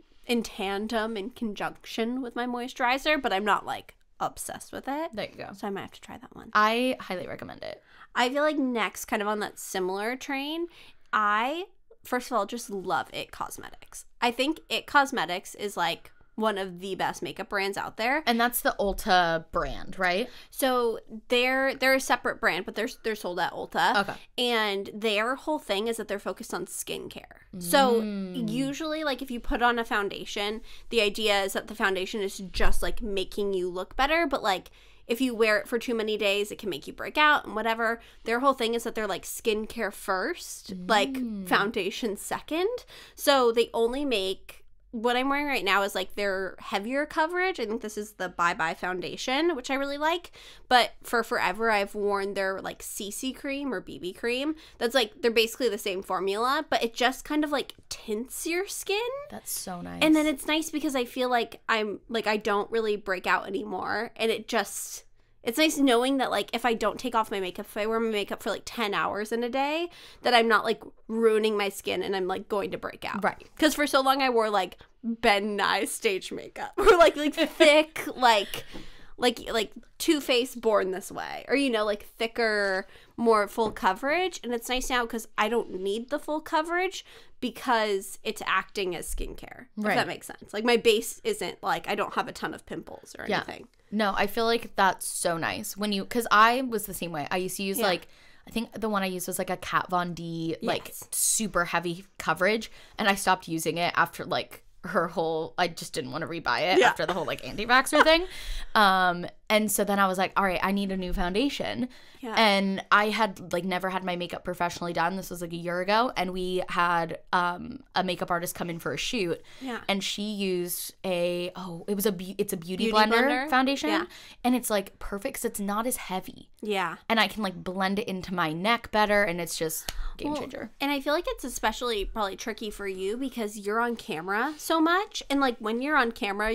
tandem, in conjunction with my moisturizer. But I'm not like obsessed with it. There you go. So I might have to try that one. I highly recommend it. I feel like next, kind of on that similar train, I, first of all, just love IT Cosmetics. I think IT Cosmetics is like one of the best makeup brands out there. And that's the Ulta brand, right? So they're a separate brand, but they're sold at Ulta. Okay. And their whole thing is that they're focused on skincare. So usually, like, if you put on a foundation, the idea is that the foundation is just, like, making you look better. But, like, if you wear it for too many days, it can make you break out and whatever. Their whole thing is that they're, like, skincare first, like, foundation second. So they only make... What I'm wearing right now is, like, their heavier coverage. I think this is the Bye Bye foundation, which I really like. But for forever, I've worn their, like, CC cream or BB cream. That's, like, they're basically the same formula, but it just kind of, like, tints your skin. That's so nice. And then it's nice because I feel like I don't really break out anymore. And it just... It's nice knowing that, like, if I don't take off my makeup, if I wear my makeup for, like, 10 hours in a day, that I'm not, like, ruining my skin and I'm, like, going to break out. Right. Because for so long I wore, like, Ben Nye stage makeup. Or, like thick, like Too Faced Born This Way. Or, you know, like, thicker, more full coverage. And it's nice now because I don't need the full coverage because it's acting as skincare. Right. If that makes sense. Like, my base isn't, like, I don't have a ton of pimples or anything. No, I feel like that's so nice. When you, because I was the same way. I used to use, like, I think the one I used was, like, a Kat Von D, like, super heavy coverage. And I stopped using it after, like, her whole, I just didn't want to rebuy it after the whole, like, anti-vaxxer thing. And so then I was like, all right, I need a new foundation. Yeah. And I had, like, never had my makeup professionally done. This was, like, a year ago. And we had a makeup artist come in for a shoot. Yeah. And she used it's a beauty blender foundation. Yeah. And it's, like, perfect because it's not as heavy. Yeah. And I can, like, blend it into my neck better. And it's just game changer. And I feel like it's especially probably tricky for you because you're on camera so much. And, like, when you're on camera,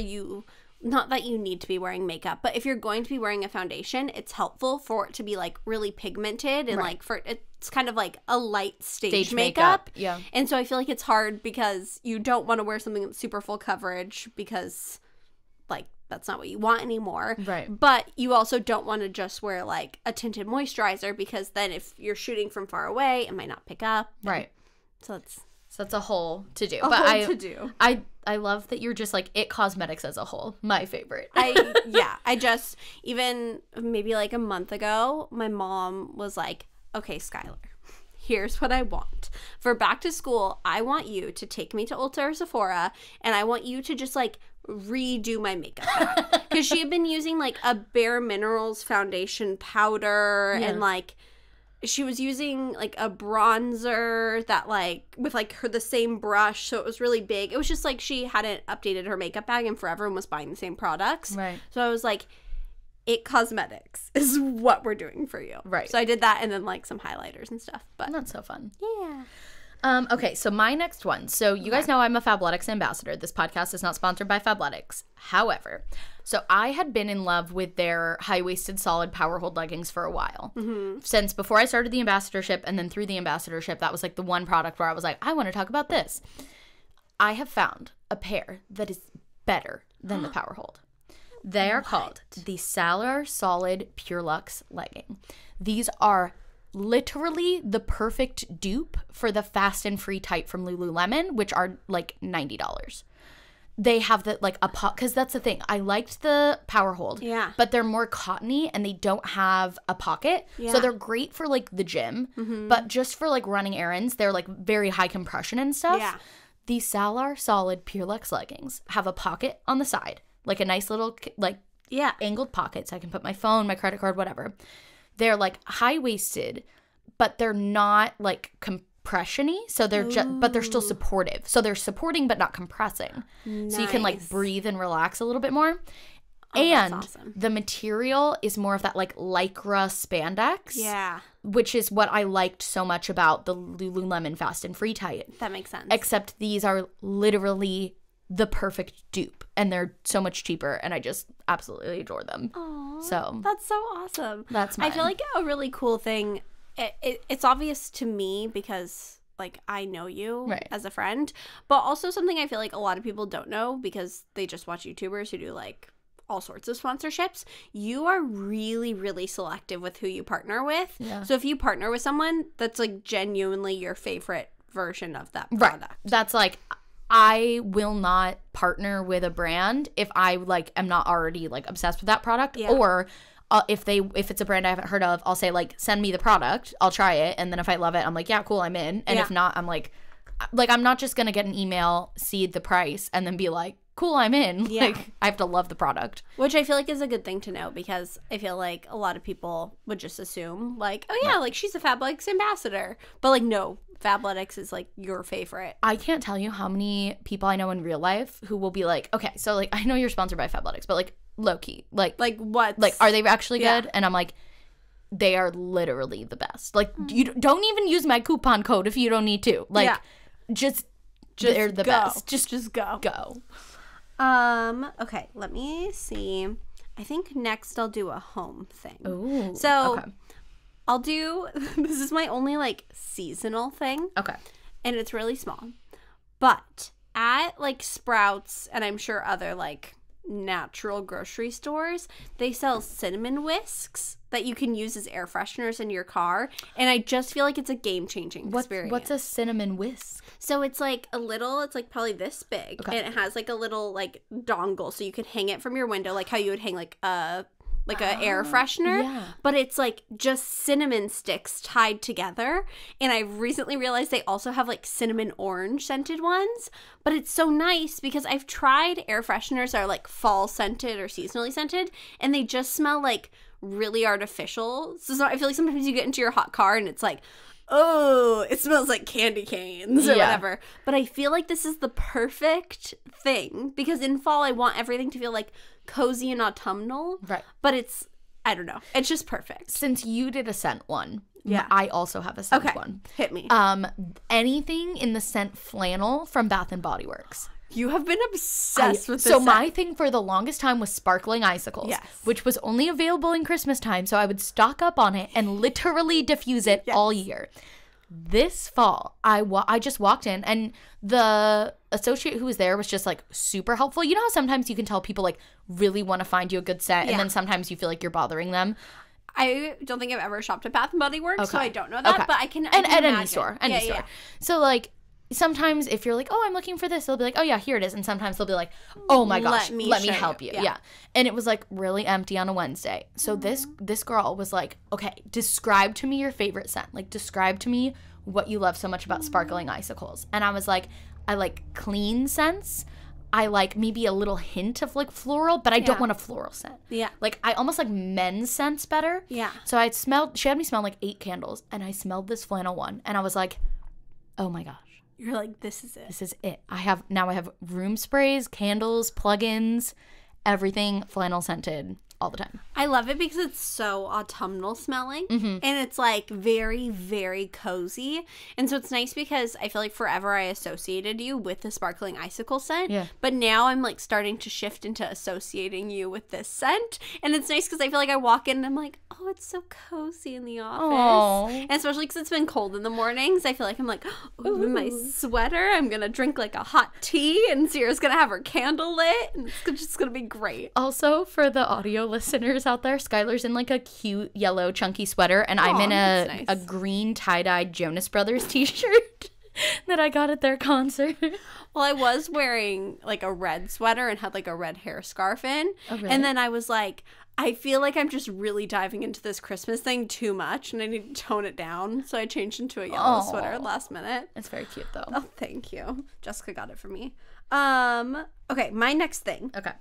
not that you need to be wearing makeup, but if you're going to be wearing a foundation, it's helpful for it to be, like, really pigmented and like it's kind of like a light stage makeup. Yeah. And so I feel like it's hard because you don't want to wear something that's super full coverage because, like, that's not what you want anymore. Right. But you also don't want to just wear, like, a tinted moisturizer because then if you're shooting from far away, it might not pick up. Right. So that's a whole to do. I love that you're just, like, IT Cosmetics as a whole. My favorite. I just, even maybe, like, a month ago, my mom was like, okay, Skylar, here's what I want. For back to school, I want you to take me to Ulta or Sephora, and I want you to just, like, redo my makeup bag. Because she had been using, like, a Bare Minerals foundation powder and, like, she was using, like, a bronzer that, like, with, like, the same brush, so it was really big. It was just, like, she hadn't updated her makeup bag in forever and was buying the same products. Right. So I was like, IT Cosmetics is what we're doing for you. Right. So I did that and then, like, some highlighters and stuff. But that's so fun. Yeah. Okay, so my next one. So you guys know I'm a Fabletics ambassador. This podcast is not sponsored by Fabletics. However, so I had been in love with their high-waisted solid power hold leggings for a while. Mm-hmm. Since before I started the ambassadorship and then through the ambassadorship, that was, like, the one product where I was like, I want to talk about this. I have found a pair that is better than the power hold. They are called the Skylar Solid Pure Luxe Legging. These are literally the perfect dupe for the fast and free type from Lululemon, which are, like, $90. They have the, like, because that's the thing. I liked the power hold. Yeah. But they're more cottony and they don't have a pocket. Yeah. So they're great for, like, the gym. Mm-hmm. But just for, like, running errands, they're, like, very high compression and stuff. Yeah. The Skylar Solid Pure Luxe Leggings have a pocket on the side. Like, a nice little, like, angled pocket so I can put my phone, my credit card, whatever. They're, like, high-waisted, but they're not, like, compression-y. So they're but they're still supportive. So they're supporting but not compressing. Nice. So you can, like, breathe and relax a little bit more. Oh, and that's awesome. The material is more of that, like, lycra spandex. Yeah. Which is what I liked so much about the Lululemon Fast and Free type. That makes sense. Except these are literally the perfect dupe, and they're so much cheaper, and I just absolutely adore them. Aww, so that's so awesome. That's mine. I feel like a really cool thing, it's obvious to me because, like, I know you as a friend, but also something I feel like a lot of people don't know because they just watch YouTubers who do, like, all sorts of sponsorships, you are really, really selective with who you partner with. Yeah. So if you partner with someone that's like genuinely your favorite version of that product. Right. That's like, I will not partner with a brand if I like am not already like obsessed with that product. Yeah. Or if it's a brand I haven't heard of, I'll say like, send me the product, I'll try it, and then if I love it, I'm like, yeah, cool, I'm in. And if not, I'm like I'm not just gonna get an email, see the price, and then be like, cool, I'm in. Yeah. Like, I have to love the product. Which I feel like is a good thing to know, because I feel like a lot of people would just assume like, oh yeah, like she's a Fabletics ambassador. But like, no, Fabletics is like your favorite. I can't tell you how many people I know in real life who will be like, okay, so like, I know you're sponsored by Fabletics, but like, low key, like what? Like, are they actually good? And I'm like, they are literally the best. Like, you don't even use my coupon code if you don't need to. Like, just they're the best. Just go. Okay, let me see. I think next I'll do a home thing. Ooh. So okay. I'll do, this is my only like seasonal thing. Okay. And it's really small. But at like Sprouts, and I'm sure other like natural grocery stores, they sell cinnamon whisks that you can use as air fresheners in your car, and I just feel like it's a game-changing experience. What's a cinnamon whisk? So it's like it's like probably this big, and it has like a little like dongle, so you can hang it from your window, like how you would hang like a air freshener. Yeah. But it's like just cinnamon sticks tied together. And I recently realized they also have like cinnamon orange scented ones. But it's so nice because I've tried air fresheners that are like fall scented or seasonally scented, and they just smell like really artificial. So I feel like sometimes you get into your hot car and it's like, oh, it smells like candy canes or whatever. But I feel like this is the perfect thing, because in fall I want everything to feel like cozy and autumnal. Right. But it's, I don't know, it's just perfect. Since you did a scent one, I also have a scent one. Hit me. Anything in the scent flannel from Bath and Body Works. You have been obsessed with this. So my thing for the longest time was sparkling icicles, which was only available in Christmas time. So I would stock up on it and literally diffuse it all year. This fall, I just walked in, and the associate who was there was just like super helpful. You know how sometimes you can tell people like really want to find you a good scent, and then sometimes you feel like you're bothering them. I don't think I've ever shopped at Bath and Body Works, so I don't know that, but I can at imagine. Any store. So like, sometimes if you're like, oh, I'm looking for this, they'll be like, oh yeah, here it is. And sometimes they'll be like, oh my gosh, let me help you. Yeah. And it was like really empty on a Wednesday. So this girl was like, okay, describe to me your favorite scent. Like, describe to me what you love so much about sparkling icicles. And I was like, I like clean scents. I like maybe a little hint of like floral, but I don't want a floral scent. Yeah. Like, I almost like men's scents better. Yeah. So she had me smell like 8 candles, and I smelled this flannel one, and I was like, oh my gosh. You're like, this is it. This is it. I have room sprays, candles, plugins, everything flannel scented all the time. I love it because it's so autumnal smelling, and it's like very, very cozy. And so it's nice because I feel like forever I associated you with the sparkling icicle scent, but now I'm like starting to shift into associating you with this scent. And it's nice because I feel like I walk in and I'm like, oh, it's so cozy in the office. Aww. And especially because it's been cold in the mornings, I feel like I'm like, oh, in my sweater, I'm gonna drink like a hot tea, and Sierra's gonna have her candle lit, and it's just gonna be great. Also, for the audio listeners out there, Skylar's in like a cute yellow chunky sweater, and I'm in a green tie-dyed Jonas Brothers t-shirt that I got at their concert. Well, I was wearing like a red sweater and had like a red hair scarf in. Oh, really? And then I was like, I feel like I'm just really diving into this Christmas thing too much, and I need to tone it down. So I changed into a yellow sweater last minute. It's very cute though. Oh, thank you. Jessica got it for me. Okay, my next thing. Okay.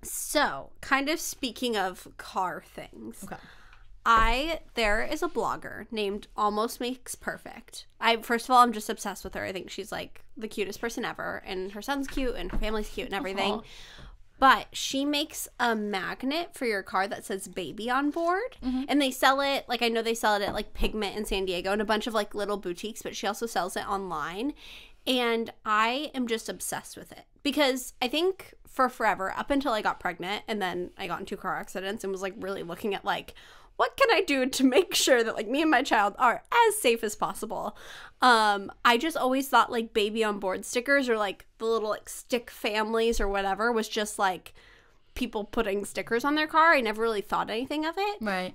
So, kind of speaking of car things. Okay. There is a blogger named Almost Makes Perfect. First of all, I'm just obsessed with her. I think she's like the cutest person ever, and her son's cute, and her family's cute, and everything. Uh-huh. But she makes a magnet for your car that says baby on board. Mm-hmm. And they sell it, like I know they sell it at like Pigment in San Diego and a bunch of like little boutiques, but she also sells it online. And I am just obsessed with it because I think for forever, up until I got pregnant, and then I got into car accidents and was like really looking at like, what can I do to make sure that like me and my child are as safe as possible? I just always thought like baby on board stickers or like the little like stick families or whatever was just like people putting stickers on their car. I never really thought anything of it. Right.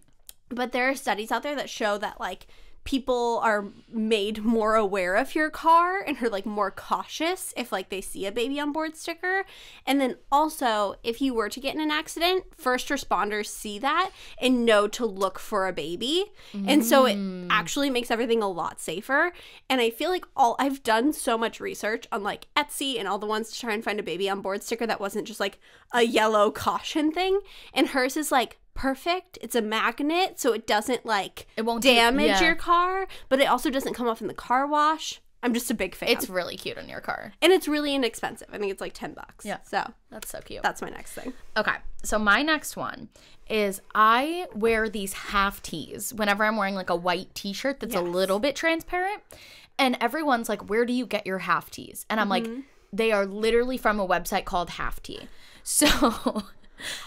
But there are studies out there that show that, like, people are made more aware of your car and are, like, more cautious if, like, they see a baby on board sticker. And then also, if you were to get in an accident, first responders see that and know to look for a baby. And so it actually makes everything a lot safer. And I feel like I've done so much research on, like, Etsy and all the ones to try and find a baby on board sticker that wasn't just, like, a yellow caution thing. And hers is, like, perfect. It's a magnet, so it doesn't, like, it won't damage your car, but it also doesn't come off in the car wash. I'm just a big fan. It's really cute on your car. And it's really inexpensive. I think it's like $10. Yeah. So that's so cute. That's my next thing. Okay. So my next one is I wear these half tees whenever I'm wearing, like, a white t-shirt that's a little bit transparent. And everyone's like, where do you get your half tees? And I'm like, they are literally from a website called Half Tee. So...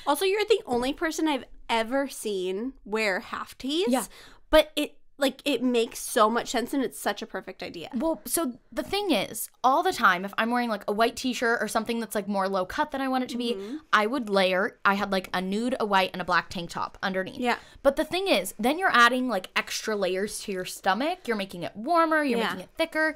Also, you're the only person I've ever seen wear half tees. Yeah. But it makes so much sense, and it's such a perfect idea. Well, so the thing is, all the time, if I'm wearing, like, a white t-shirt or something that's, like, more low cut than I want it to be, I would layer. I had, like, a nude, a white, and a black tank top underneath. Yeah. But the thing is, then you're adding, like, extra layers to your stomach. You're making it warmer. You're making it thicker.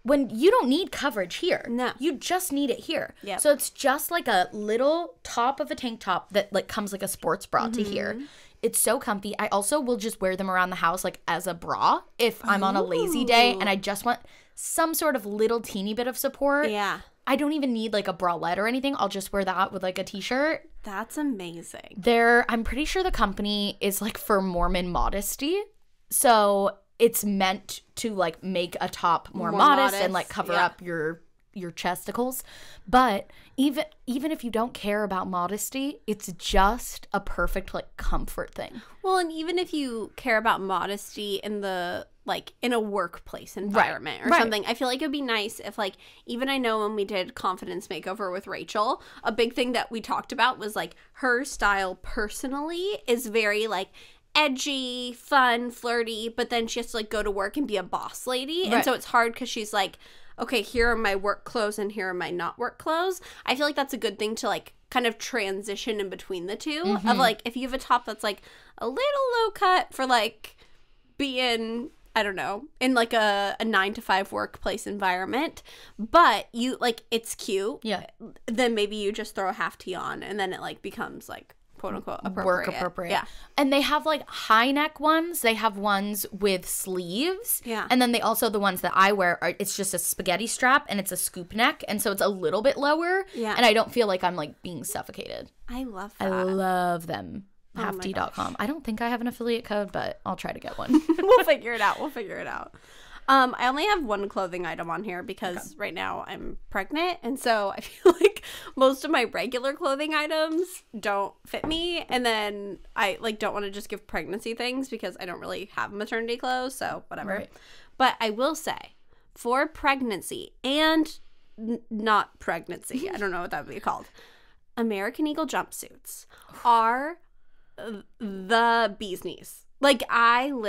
When you don't need coverage here. No. You just need it here. Yep. So it's just like a little top of a tank top that, like, comes like a sports bra to here. It's so comfy. I also will just wear them around the house, like, as a bra if I'm on a lazy day and I just want some sort of little teeny bit of support. Yeah. I don't even need, like, a bralette or anything. I'll just wear that with, like, a t-shirt. That's amazing. I'm pretty sure the company is, like, for Mormon modesty. So... it's meant to, like, make a top more modest and, like, cover up your chesticles. But even if you don't care about modesty, it's just a perfect, like, comfort thing. Well, and even if you care about modesty in the, like, in a workplace environment or something, I feel like it would be nice if, like, even I know when we did Confidence Makeover with Rachel, a big thing that we talked about was, like, her style personally is very, like, edgy, fun, flirty, but then she has to, like, go to work and be a boss lady. And so it's hard because she's like, okay, here are my work clothes and here are my not work clothes. I feel like that's a good thing to, like, kind of transition in between the two of, like, if you have a top that's, like, a little low cut for, like, being, I don't know, in, like, a 9-to-5 workplace environment, but you, like, it's cute. Yeah. Then maybe you just throw a half tee on and then it, like, becomes, like, quote-unquote appropriate. Work appropriate. Yeah. And they have, like, high neck ones. They have ones with sleeves. Yeah. And then they also, the ones that I wear, it's just a spaghetti strap and it's a scoop neck. And so it's a little bit lower. Yeah. And I don't feel like I'm, like, being suffocated. I love that. I love them. Oh Halftee.com. I don't think I have an affiliate code, but I'll try to get one. We'll figure it out. I only have one clothing item on here because right now I'm pregnant, and so I feel like most of my regular clothing items don't fit me, and then I, like, don't want to just give pregnancy things because I don't really have maternity clothes, so whatever. Right. But I will say, for pregnancy and not pregnancy, I don't know what that would be called, American Eagle jumpsuits are the bee's knees. Like, I'm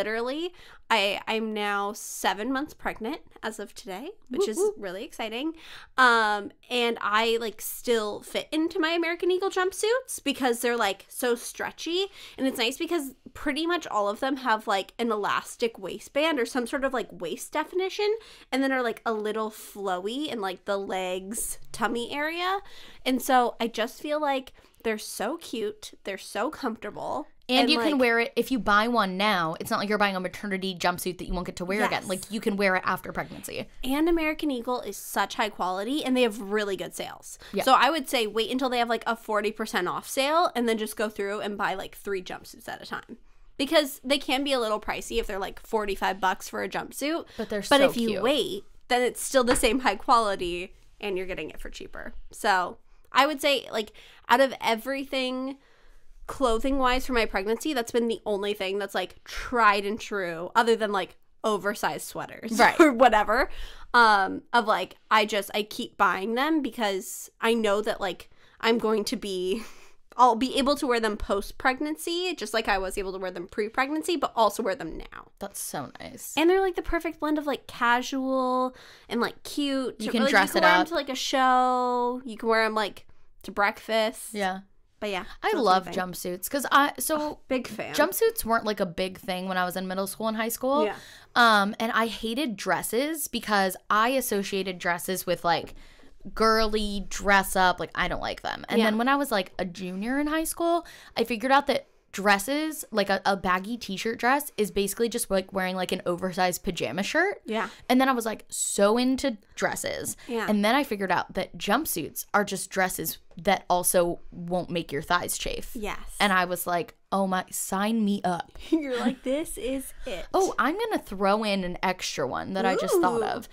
now 7 months pregnant as of today, which is really exciting. And I, like, still fit into my American Eagle jumpsuits because they're, like, so stretchy. And it's nice because pretty much all of them have, like, an elastic waistband or some sort of, like, waist definition. And then are, like, a little flowy in, like, the legs, tummy area. And so I just feel like they're so cute. They're so comfortable. And you, like, can wear it, if you buy one now, it's not like you're buying a maternity jumpsuit that you won't get to wear again. Like, you can wear it after pregnancy. And American Eagle is such high quality, and they have really good sales. Yeah. So I would say wait until they have, like, a 40% off sale, and then just go through and buy, like, 3 jumpsuits at a time. Because they can be a little pricey if they're, like, $45 for a jumpsuit. But they're so cute. But if you wait, then it's still the same high quality, and you're getting it for cheaper. So I would say, like, out of everything clothing wise for my pregnancy, that's been the only thing that's, like, tried and true, other than, like, oversized sweaters or whatever, of, like, I keep buying them because I know that, like, I'll be able to wear them post-pregnancy, just like I was able to wear them pre-pregnancy, but also wear them now. That's so nice. And they're, like, the perfect blend of, like, casual and, like, cute. You can dress it up. You can wear them to, like, a show. You can wear them, like, to breakfast. Yeah. But yeah. I love jumpsuits because big fan. Jumpsuits weren't like a big thing when I was in middle school and high school. Yeah. And I hated dresses because I associated dresses with like girly dress up. Like I don't like them. And then when I was like a junior in high school, I figured out that dresses, like a baggy t-shirt dress, is basically just like wearing like an oversized pajama shirt. Yeah. And then I was like so into dresses. Yeah. And then I figured out that jumpsuits are just dresses that also won't make your thighs chafe. Yes. And I was like, oh my, sign me up. You're like, this is it. Oh, I'm going to throw in an extra one that I just thought of.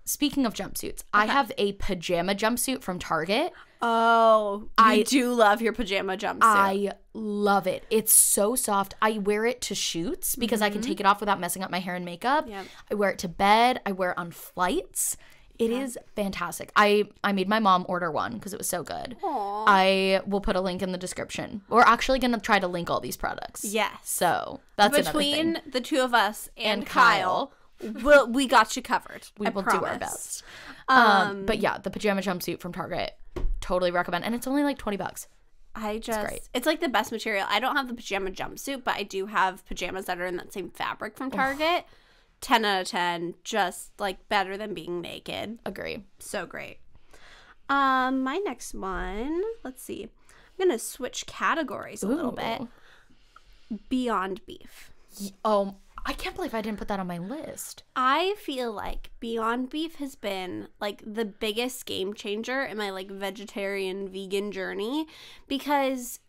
Speaking of jumpsuits, I have a pajama jumpsuit from Target. Oh, I do love your pajama jumpsuit. I love it. It's so soft. I wear it to shoots because I can take it off without messing up my hair and makeup. Yep. I wear it to bed. I wear it on flights. It is fantastic. I made my mom order one because it was so good. Aww. I will put a link in the description. We're actually going to try to link all these products. Yes. So that's between another thing. The two of us and Kyle. We got you covered. We will do our best. But yeah, the pajama jumpsuit from Target, totally recommend. And it's only like $20. It's like the best material. I don't have the pajama jumpsuit, but I do have pajamas that are in that same fabric from Target. 10 out of 10, just like better than being naked. Agree. So great. My next one, let's see. I'm going to switch categories a little bit. Beyond Beef. Oh, I can't believe I didn't put that on my list. I feel like Beyond Beef has been like the biggest game changer in my like vegetarian vegan journey because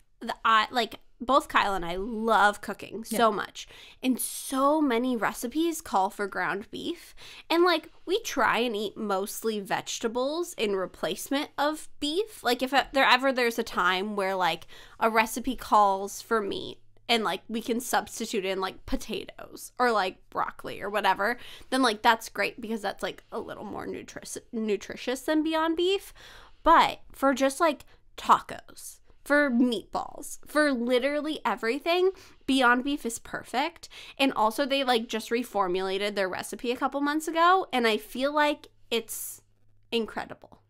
both Kyle and I love cooking so much. And so many recipes call for ground beef. And like we try and eat mostly vegetables in replacement of beef. Like if there's a time where like a recipe calls for meat and like we can substitute in like potatoes or like broccoli or whatever, then like that's great because that's like a little more nutritious than Beyond Beef. But for just like tacos, for meatballs, for literally everything, Beyond Beef is perfect. And also they like just reformulated their recipe a couple months ago and I feel like it's incredible.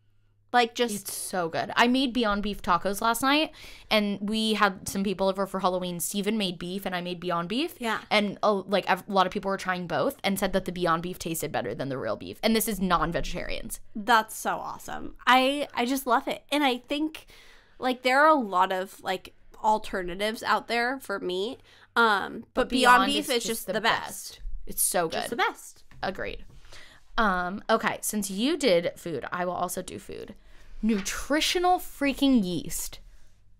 It's so good. I made Beyond Beef tacos last night, and we had some people over for Halloween. Steven made beef, and I made Beyond Beef. Yeah. And a lot of people were trying both and said that the Beyond Beef tasted better than the real beef. And this is non-vegetarians. That's so awesome. I just love it. And I think, like, there are a lot of, like, alternatives out there for meat. But Beyond Beef is just the best. It's so good. Just the best. Agreed. Okay, since you did food, I will also do food. Nutritional freaking yeast.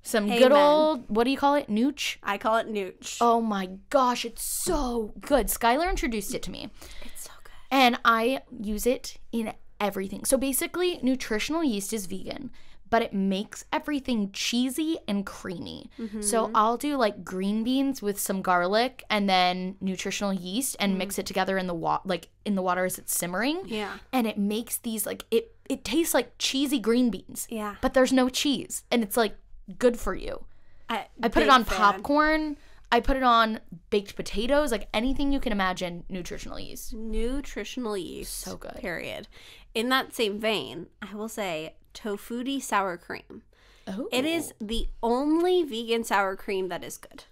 Some good old, what do you call it? Nooch? I call it nooch. Oh my gosh, it's so good. Skylar introduced it to me. It's so good. And I use it in everything. So basically, nutritional yeast is vegan, but it makes everything cheesy and creamy. Mm-hmm. So I'll do like green beans with some garlic and then nutritional yeast and mix it together in the water as it's simmering. Yeah. And it makes these like it tastes like cheesy green beans. Yeah. But there's no cheese and it's like good for you. I put it on popcorn. I put it on baked potatoes, like anything you can imagine. Nutritional yeast. Nutritional yeast. So good. Period. In that same vein, I will say tofutti sour cream. Oh. It is the only vegan sour cream that is good.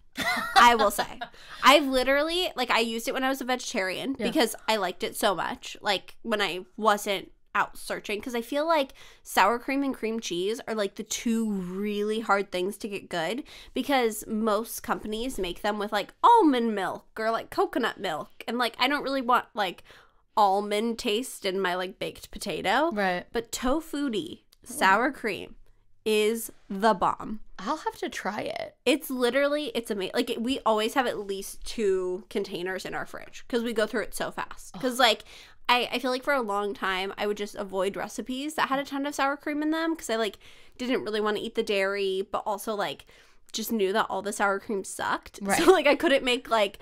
I will say. I've literally, like, I used it when I was a vegetarian because I liked it so much. Like, when I wasn't out searching, because I feel like sour cream and cream cheese are like the two really hard things to get good because most companies make them with like almond milk or like coconut milk. And like, I don't really want like almond taste in my like baked potato. Right. But tofutti sour cream is the bomb. I'll have to try it. It's amazing. Like, we always have at least 2 containers in our fridge because we go through it so fast. Because, like, I feel like for a long time, I would just avoid recipes that had a ton of sour cream in them because I, like, didn't really want to eat the dairy, but also, like, just knew that all the sour cream sucked. Right. So, like, I couldn't make, like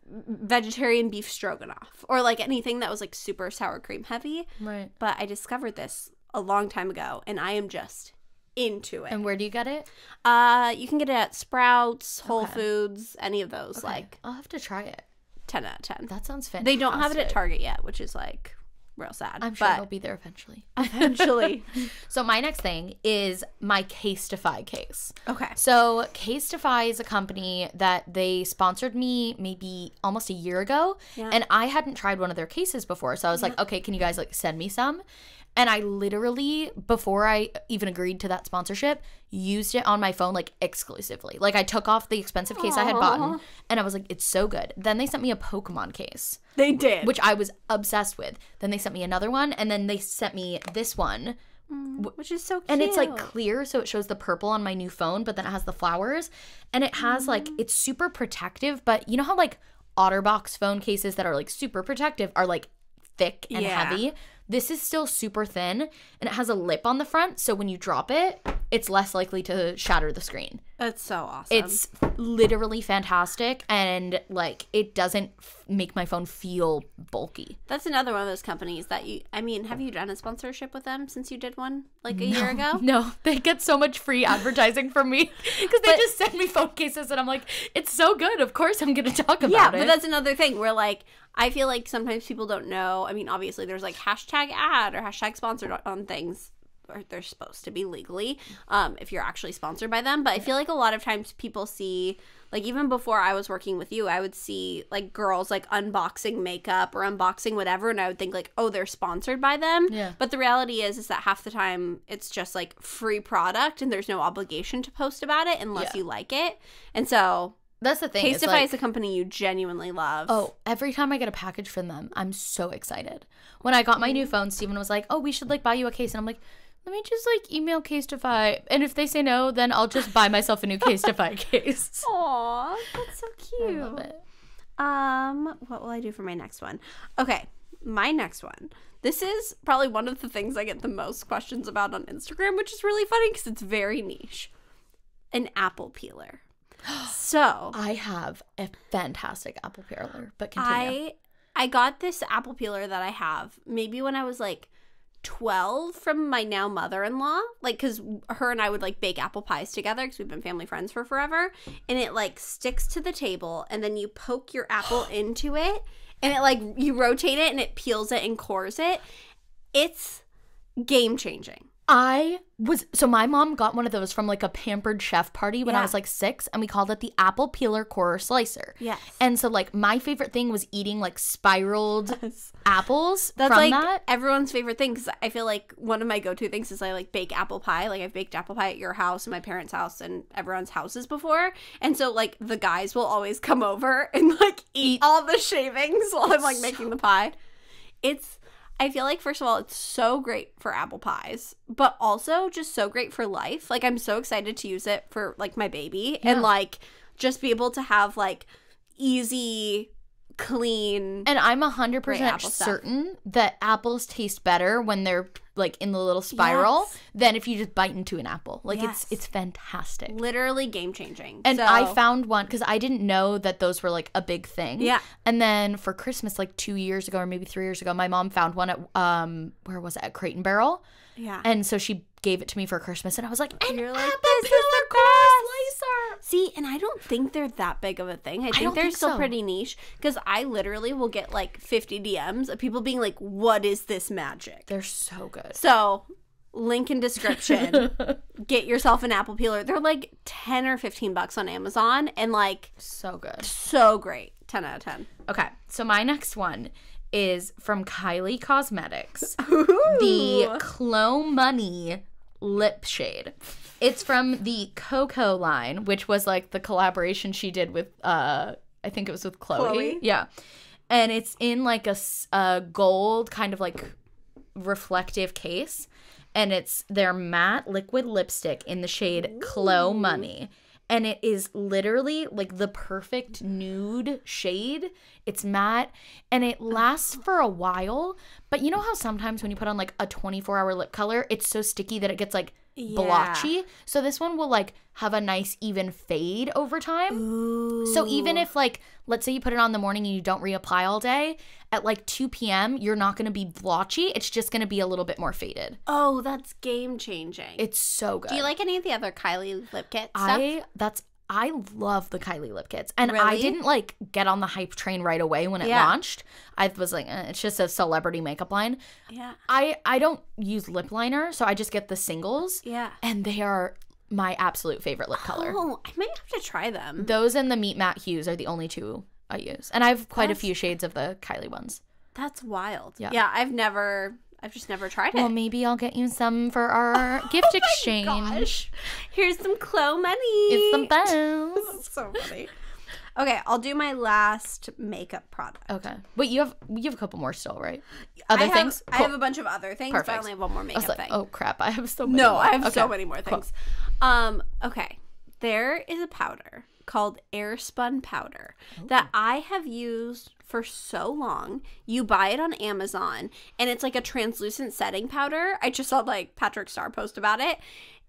vegetarian beef stroganoff or, like, anything that was, like, super sour cream heavy. Right. But I discovered this a long time ago, and I am just into it. And where do you get it? You can get it at Sprouts, Whole Foods, any of those. Okay. Like, I'll have to try it. 10 out of 10. That sounds fantastic. They don't have it at Target yet, which is like real sad. I'm sure it'll be there eventually. Eventually. So my next thing is my Casetify case. Okay. So Casetify is a company that they sponsored me maybe almost a year ago. Yeah. And I hadn't tried one of their cases before. So I was like, okay, can you guys like send me some? And I literally, before I even agreed to that sponsorship, used it on my phone like exclusively. Like I took off the expensive case I had bought and I was like, it's so good. Then they sent me a Pokemon case. They did. Which I was obsessed with. Then they sent me another one and then they sent me this one. Which is so cute. And it's like clear, so it shows the purple on my new phone, but then it has the flowers. And it has like, it's super protective, but you know how like OtterBox phone cases that are like super protective are like thick and heavy? This is still super thin, and it has a lip on the front, so when you drop it, it's less likely to shatter the screen. That's so awesome. It's literally fantastic, and, like, it doesn't make my phone feel bulky. That's another one of those companies that have you done a sponsorship with them since you did one, like, a year ago? No, they get so much free advertising from me, because they just send me phone cases, and I'm like, it's so good, of course I'm going to talk about it. Yeah, but that's another thing where, like, I feel like sometimes people don't know. I mean, obviously, there's, like, hashtag ad or hashtag sponsored on things. Or they're supposed to be legally if you're actually sponsored by them. But I feel like a lot of times people see, like, even before I was working with you, I would see, like, girls, like, unboxing makeup or unboxing whatever, and I would think, like, oh, they're sponsored by them. Yeah. But the reality is that half the time it's just, like, free product, and there's no obligation to post about it unless you like it. And so that's the thing. Casetify is a company you genuinely love. Oh, every time I get a package from them, I'm so excited. When I got my new phone, Steven was like, oh, we should, like, buy you a case. And I'm like, let me just, like, email Casetify. And if they say no, then I'll just buy myself a new Casetify case. Aw, that's so cute. I love it. What will I do for my next one? Okay, my next one. This is probably one of the things I get the most questions about on Instagram, which is really funny because it's very niche. An apple peeler. So I have a fantastic apple peeler, but continue. I got this apple peeler that I have maybe when I was like 12 from my now mother-in-law, like, because her and I would like bake apple pies together because we've been family friends for forever, and it like sticks to the table and then you poke your apple into it and it like you rotate it and it peels it and cores it. It's game changing. So my mom got one of those from like a Pampered Chef party when I was like 6, and we called it the apple peeler corer slicer. Yes. And so like my favorite thing was eating like spiraled apples. That's from like that. Everyone's favorite thing, because I feel like one of my go-to things is I like bake apple pie. Like I've baked apple pie at your house and my parents' house and everyone's houses before. And so like the guys will always come over and like eat all the shavings while I'm like making the pie. I feel like, first of all, it's so great for apple pies, but also just so great for life. Like, I'm so excited to use it for, like, my baby and, like, just be able to have, like, easy, clean, and I'm 100% certain that apples taste better when they're, like, in the little spiral than if you just bite into an apple. Like, it's fantastic. Literally game-changing. And I found one, because I didn't know that those were, like, a big thing. Yeah. And then for Christmas, like, 2 years ago or maybe 3 years ago, my mom found one at, where was it, at Crate & Barrel. Yeah. And so she gave it to me for Christmas, and I was like, an You're like, apple this is peeler the corer best. slicer. See, and I don't think they're that big of a thing. I think they're still pretty niche, because I literally will get, like, 50 DMs of people being like, what is this magic? They're so good. So, link in description. Get yourself an apple peeler. They're like 10 or 15 bucks on Amazon, and like so good. So great. 10 out of 10. Okay. So my next one is from Kylie Cosmetics. Ooh. The Clo Money lip shade. It's from the Coco line, which was like the collaboration she did with I think it was with Chloe. Yeah. And it's in like a gold kind of like reflective case. And it's their matte liquid lipstick in the shade Clo Money. And it is literally like the perfect nude shade. It's matte and it lasts for a while. But you know how sometimes when you put on like a 24-hour lip color, it's so sticky that it gets like blotchy? So this one will like have a nice even fade over time. Ooh. So even if like, let's say you put it on in the morning and you don't reapply all day, at like 2 p.m. you're not going to be blotchy. It's just going to be a little bit more faded. Oh, that's game changing. It's so good. Do you like any of the other Kylie lip kit stuff? I love the Kylie lip kits. And Really? I didn't, like, get on the hype train right away when it launched. I was like, it's just a celebrity makeup line. Yeah. I don't use lip liner, so I just get the singles. Yeah. And they are my absolute favorite lip color. Oh, I might have to try them. Those and the Meat Matte Hues are the only two I use. And I have quite a few shades of the Kylie ones. That's wild. Yeah. Yeah, I've just never tried it. Well, maybe I'll get you some for our gift exchange. Gosh. Here's some Chloe money. It's the best. That's so funny. Okay, I'll do my last makeup product. Okay. Wait, you have a couple more still, right? Other things? I have a bunch of other things, Perfect. but I only have one more makeup thing. Oh, crap. I have so many No, more. I have so Okay. many more things. Okay. There is a powder called Airspun Powder that I have used for so long. You buy it on Amazon, and it's like a translucent setting powder. I just saw like Patrick Star post about it.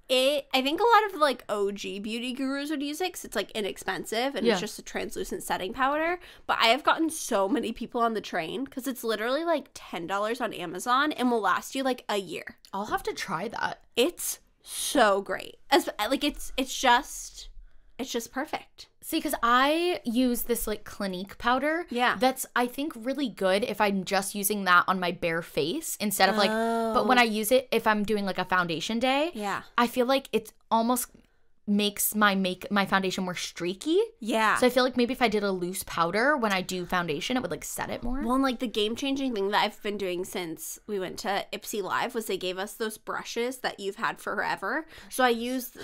I think a lot of like OG beauty gurus would use it because it's like inexpensive and it's just a translucent setting powder. But I have gotten so many people on the train because it's literally like $10 on Amazon and will last you like a year. I'll have to try that. It's so great. Like it's just perfect. See, because I use this like Clinique powder. Yeah. That's, I think, really good if I'm just using that on my bare face instead of like, but when I use it, if I'm doing like a foundation day, I feel like it's almost makes my foundation more streaky. Yeah. So I feel like maybe if I did a loose powder when I do foundation, it would like set it more. Well, and like the game-changing thing that I've been doing since we went to Ipsy Live was they gave us those brushes that you've had forever. So I used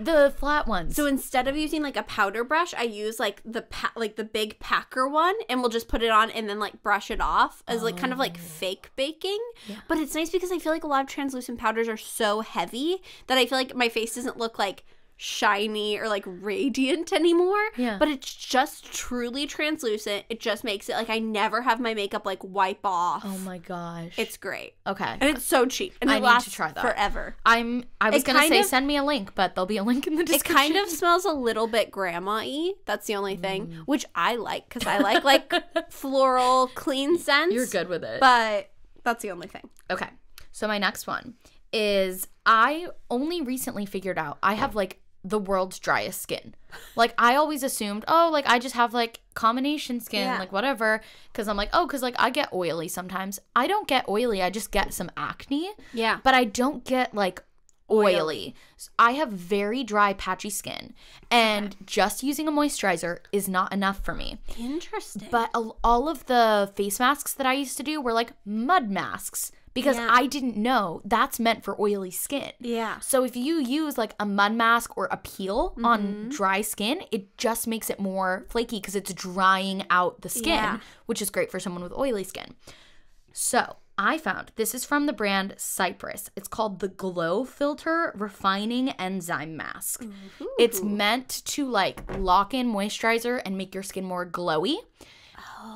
the flat ones. So instead of using like a powder brush, I use like the big packer one, and we'll just put it on and then like brush it off as like kind of like fake baking. Yeah. But it's nice because I feel like a lot of translucent powders are so heavy that I feel like my face doesn't look like shiny or like radiant anymore. Yeah. But it's just truly translucent. It just makes it like I never have my makeup like wipe off. Oh my gosh. It's great. Okay. And it's so cheap. And it lasts forever. I was going to say send me a link, but there'll be a link in the description. It kind of smells a little bit grandma-y. That's the only thing, which I like because I like floral clean scents. You're good with it. But that's the only thing. Okay. So my next one is I only recently figured out I have like the world's driest skin. Like I always assumed, like I just have like combination skin, like whatever, because I'm like, because like I get oily sometimes. I don't get oily, I just get some acne. Yeah. But I don't get like oily. So I have very dry, patchy skin, and just using a moisturizer is not enough for me. Interesting. But all of the face masks that I used to do were like mud masks. Because I didn't know that's meant for oily skin. Yeah. So if you use like a mud mask or a peel on dry skin, it just makes it more flaky because it's drying out the skin, which is great for someone with oily skin. So I found, this is from the brand Cypress. It's called the Glow Filter Refining Enzyme Mask. Ooh. It's meant to like lock in moisturizer and make your skin more glowy.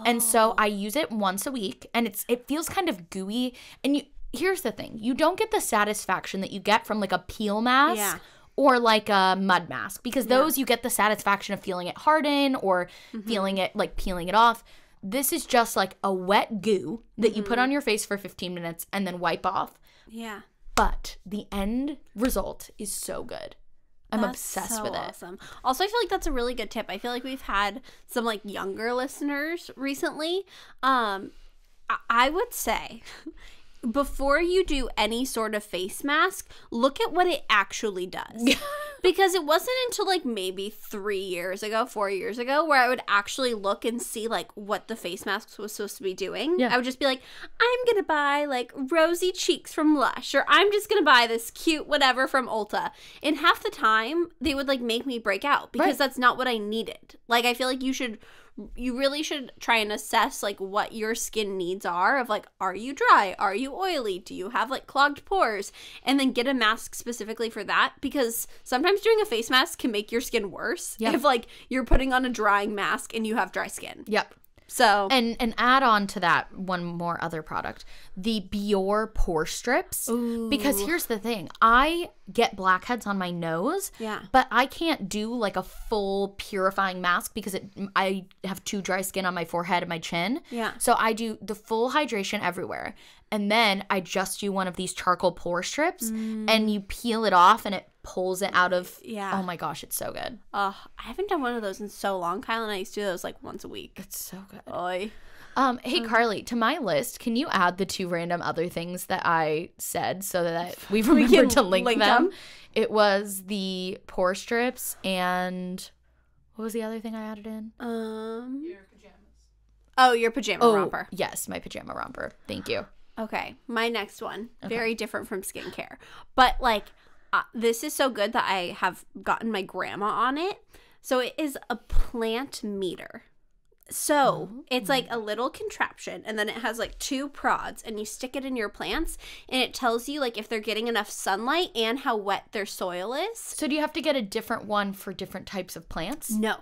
And so I use it once a week, and it feels kind of gooey. And here's the thing. You don't get the satisfaction that you get from like a peel mask or like a mud mask, because those you get the satisfaction of feeling it harden or feeling it like peeling it off. This is just like a wet goo that you put on your face for 15 minutes and then wipe off. Yeah. But the end result is so good. I'm obsessed with it. Awesome. Also, I feel like that's a really good tip. I feel like we've had some like younger listeners recently. I would say before you do any sort of face mask, look at what it actually does. Because it wasn't until like maybe 4 years ago, where I would actually look and see like what the face mask was supposed to be doing. Yeah. I would just be like, I'm going to buy like rosy cheeks from Lush, or I'm just going to buy this cute whatever from Ulta. And half the time they would like make me break out because that's not what I needed. Like, I feel like you really should try and assess like what your skin needs are of like, are you dry? Are you oily? Do you have like clogged pores? And then get a mask specifically for that, because sometimes doing a face mask can make your skin worse if like you're putting on a drying mask and you have dry skin. Yep. So and add on to that one more other product, the Biore pore strips. Ooh. Because here's the thing, I get blackheads on my nose, but I can't do like a full purifying mask because I have too dry skin on my forehead and my chin. Yeah. So I do the full hydration everywhere, and then I just do one of these charcoal pore strips, and you peel it off, and it pulls it out of. Yeah. Oh my gosh, it's so good. I haven't done one of those in so long, Kyle, and I used to do those like once a week. It's so good. Oy. Hey, Carly, to my list, can you add the 2 random other things that I said so that we remember to link them? It was the pore strips and what was the other thing I added in? Your pajamas. Oh, your pajama romper. Yes, my pajama romper. Thank you. Okay, my next one. Very different from skincare. But like, this is so good that I have gotten my grandma on it. So it is a plant meter. So it's like a little contraption, and then it has like 2 prods, and you stick it in your plants, and it tells you like if they're getting enough sunlight and how wet their soil is. So do you have to get a different one for different types of plants? No.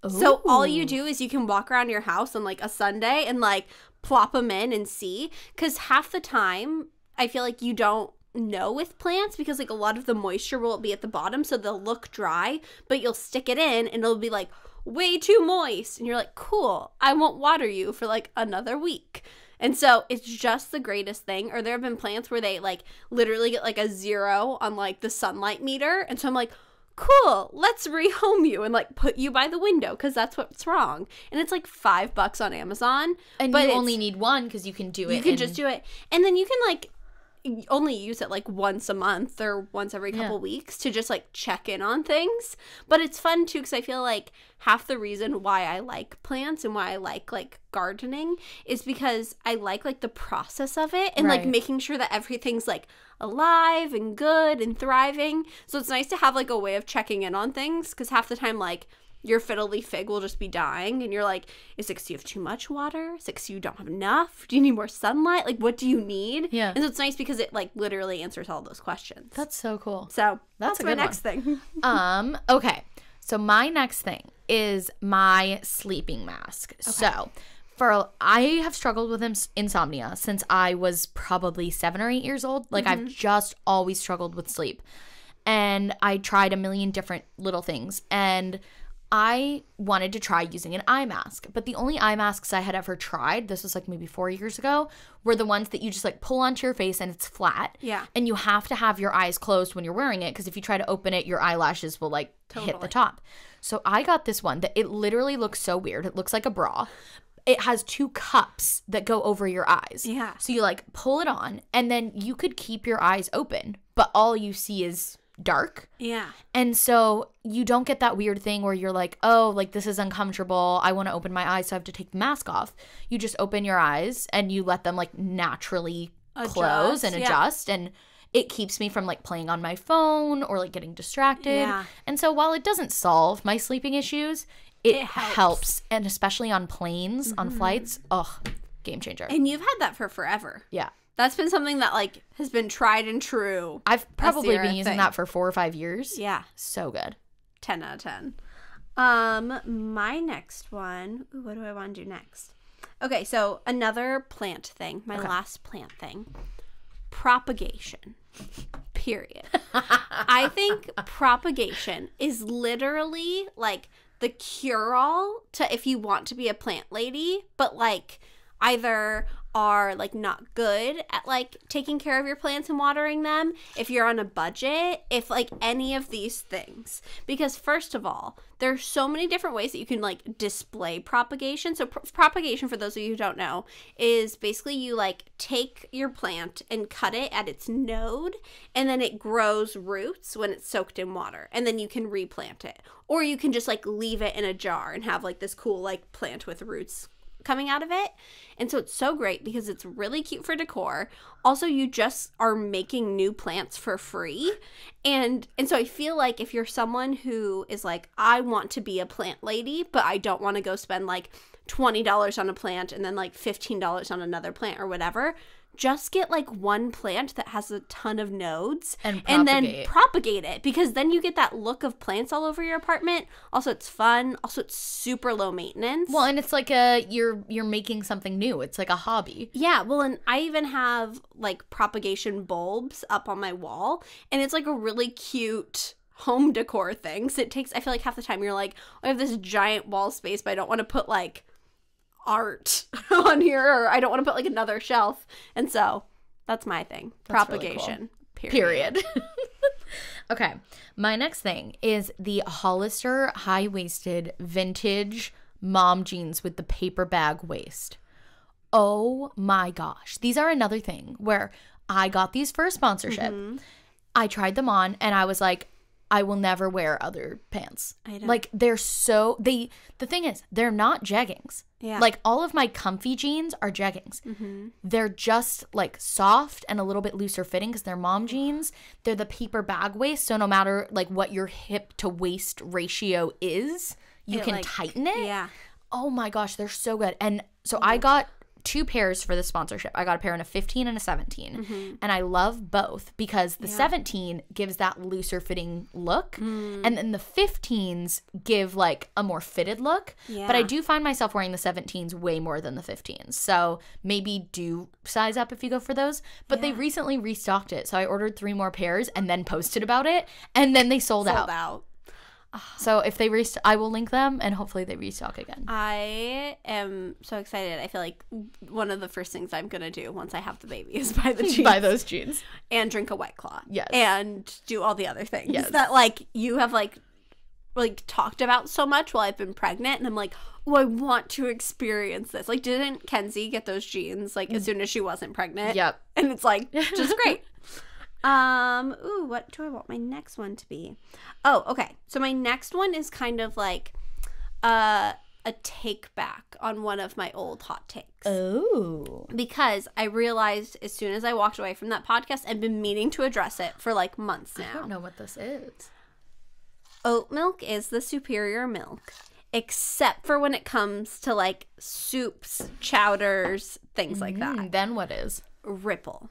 Ooh. So all you do is you can walk around your house on like a Sunday and like plop them in and see, because half the time I feel like you don't know with plants because like a lot of the moisture will be at the bottom, so they'll look dry, but you'll stick it in and it'll be like way too moist, and you're like, cool, I won't water you for like another week. And so it's just the greatest thing. Or there have been plants where they like literally get like a 0 on like the sunlight meter, and so I'm like, cool, let's rehome you and like put you by the window because that's what's wrong. And it's like $5 on Amazon, but you only need one because you can do it. You can just do it, and then you can like only use it like once a month or once every couple weeks to just like check in on things. But it's fun too, because I feel like half the reason why I like plants and why I like gardening is because I like the process of it and like making sure that everything's like alive and good and thriving. So it's nice to have like a way of checking in on things, because half the time like your fiddly fig will just be dying, and you're like, is it because you have too much water? Is it because you don't have enough? Do you need more sunlight? Like, what do you need? Yeah. And so it's nice because it like literally answers all those questions. That's so cool. So that's my next thing. Okay. So my next thing is my sleeping mask. Okay. So I have struggled with insomnia since I was probably 7 or 8 years old. Like I've just always struggled with sleep, and I tried a million different little things, and I wanted to try using an eye mask, but the only eye masks I had ever tried, this was like maybe 4 years ago, were the ones that you just like pull onto your face and it's flat. Yeah. And you have to have your eyes closed when you're wearing it, because if you try to open it, your eyelashes will like hit the top. So I got this one that it literally looks so weird. It looks like a bra. It has 2 cups that go over your eyes. Yeah. So you like pull it on, and then you could keep your eyes open, but all you see is dark. Yeah. And so you don't get that weird thing where you're like, oh, like this is uncomfortable, I want to open my eyes, so I have to take the mask off. You just open your eyes and you let them like naturally close and adjust, and it keeps me from like playing on my phone or like getting distracted. Yeah. And so while it doesn't solve my sleeping issues, it helps. And especially on planes, on flights, game changer. And you've had that for forever. Yeah. That's been something that like has been tried and true. I've probably been using that for 4 or 5 years. Yeah. So good. 10 out of 10. My next one. Ooh, what do I want to do next? Okay, so another plant thing. My last plant thing. Propagation. Period. I think propagation is literally like the cure-all to if you want to be a plant lady, but like either are like not good at like taking care of your plants and watering them, if you're on a budget, if like any of these things. Because first of all, there's so many different ways that you can like display propagation. So propagation, for those of you who don't know, is basically you like take your plant and cut it at its node, and then it grows roots when it's soaked in water, and then you can replant it. Or you can just like leave it in a jar and have like this cool like plant with roots coming out of it. And so it's so great because it's really cute for decor. Also, you just are making new plants for free. And so I feel like if you're someone who is like, I want to be a plant lady, but I don't want to go spend like $20 on a plant and then like $15 on another plant or whatever, just get like one plant that has a ton of nodes and then propagate it, because then you get that look of plants all over your apartment. Also, it's fun. Also, it's super low maintenance. Well, and it's like you're making something new. It's like a hobby. Yeah. Well, and I even have like propagation bulbs up on my wall, and it's like a really cute home decor thing. So it takes, I feel like half the time you're like, I have this giant wall space, but I don't want to put like art on here, or I don't want to put like another shelf. And so that's my thing. That's propagation. Really cool. Period. Okay. My next thing is the Hollister high-waisted vintage mom jeans with the paper bag waist. Oh my gosh. These are another thing where I got these for a sponsorship. I tried them on and I was like, I will never wear other pants. I know. Like, they're so, the thing is, they're not jeggings. Yeah. Like, all of my comfy jeans are jeggings. They're just, like, soft and a little bit looser fitting because they're mom jeans. They're the paper bag waist, so no matter, like, what your hip to waist ratio is, you can tighten it. Yeah. Oh, my gosh, they're so good. And so I got 2 pairs for the sponsorship. I got a pair in a 15 and a 17. And I love both because the 17 gives that looser fitting look. And then the 15s give like a more fitted look. Yeah. But I do find myself wearing the 17s way more than the 15s. So maybe do size up if you go for those. But they recently restocked it. So I ordered 3 more pairs and then posted about it. And then they sold out. So if they I will link them and hopefully they restock again. I am so excited. I feel like one of the first things I'm going to do once I have the baby is buy the jeans. Buy those jeans. And drink a White Claw. Yes. And do all the other things that like you have like talked about so much while I've been pregnant. And I'm like, oh, I want to experience this. Like, didn't Kenzie get those jeans like as soon as she wasn't pregnant? Yep. And it's like just great. Ooh, what do I want my next one to be? Oh, okay. So my next one is kind of like a take back on one of my old hot takes. Oh. Because I realized as soon as I walked away from that podcast, I've been meaning to address it for like months now. I don't know what this is. Oat milk is the superior milk, except for when it comes to like soups, chowders, things like that. Then what is? Ripple.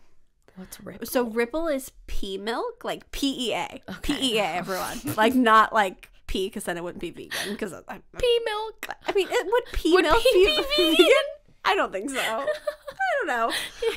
What's Ripple? So Ripple is pea milk, like PEA. Okay. PEA, everyone. Like not like pea, because then it wouldn't be vegan. Because pea milk. I mean, would pea milk be vegan? I don't think so. I don't know.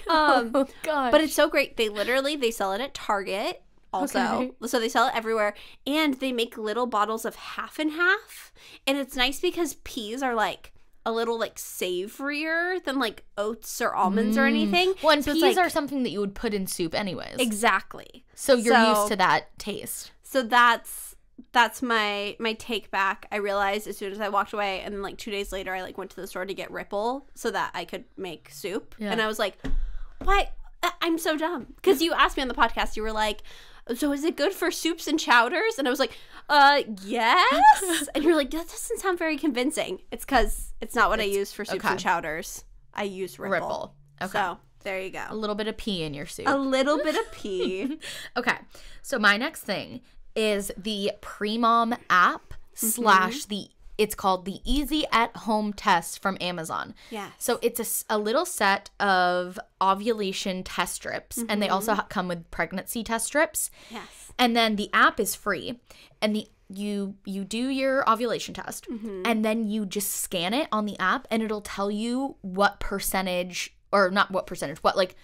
Oh gosh. But it's so great. They sell it at Target also. Okay. So they sell it everywhere. And they make little bottles of half and half. And it's nice because peas are like a little like savorier than like oats or almonds or anything. Well, and peas are something that you would put in soup anyways. Exactly. So you're used to that taste. So that's my take back. I realized as soon as I walked away, and then like 2 days later I like went to the store to get Ripple so that I could make soup. Yeah. And I was like, why? I'm so dumb. Because you asked me on the podcast, you were like, so is it good for soups and chowders? And I was like, yes. And you're like, that doesn't sound very convincing. It's because it's not what I use for soups and chowders. I use Ripple. Okay. So there you go. A little bit of pea in your soup. A little bit of pea. Okay. So my next thing is the Premom app / it's called the Easy at Home Test from Amazon. Yeah. So it's a little set of ovulation test strips, and they also come with pregnancy test strips. Yes. And then the app is free, and you do your ovulation test, and then you just scan it on the app, and it'll tell you what percentage, or not what percentage, what like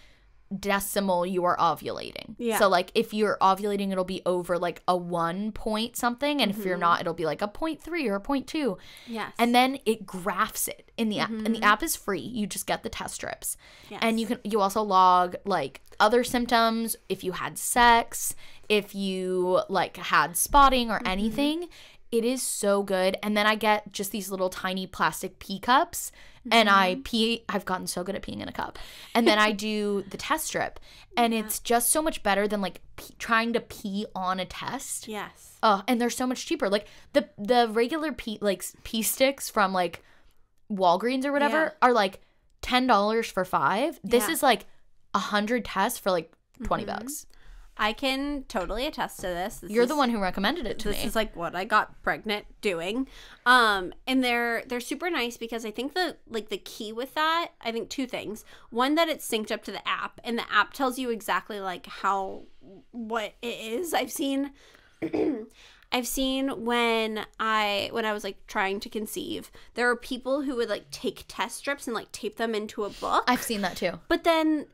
decimal you are ovulating. Yeah. So like if you're ovulating, it'll be over like a 1 point something, and if you're not, it'll be like a 0.3 or a 0.2. Yes. And then it graphs it in the app, and the app is free. You just get the test strips. Yes. And you also log like other symptoms, if you had sex, if you like had spotting or anything. It is so good. And then I get just these little tiny plastic pee cups, and I've gotten so good at peeing in a cup. And then I do the test strip, and it's just so much better than like trying to pee on a test. Yes. Oh, and they're so much cheaper. Like the regular pee sticks from like Walgreens or whatever are like $10 for 5. This is like 100 tests for like $20. I can totally attest to this. You're the one who recommended it to me. This is like what I got pregnant doing. And they're super nice because I think the key with that, I think 2 things. One, that it's synced up to the app, and the app tells you exactly like what it is. I've seen when I was like trying to conceive, there are people who would like take test strips and like tape them into a book. I've seen that too. But then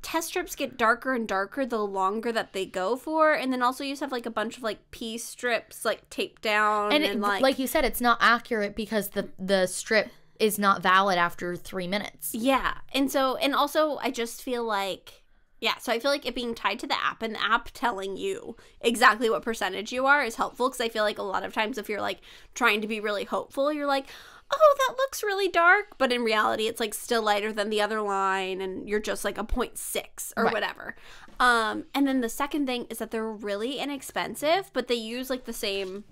test strips get darker and darker the longer that they go for, and then also you just have like a bunch of like pee strips like taped down, and like you said, it's not accurate because the strip is not valid after 3 minutes. Yeah. And also I just feel like Yeah, so I feel like it being tied to the app and the app telling you exactly what percentage you are is helpful, because I feel like a lot of times if you're like trying to be really hopeful, you're like, oh, that looks really dark, but in reality it's like still lighter than the other line and you're just like a 0.6 or whatever. And then the second thing is that they're really inexpensive, but they use like the same,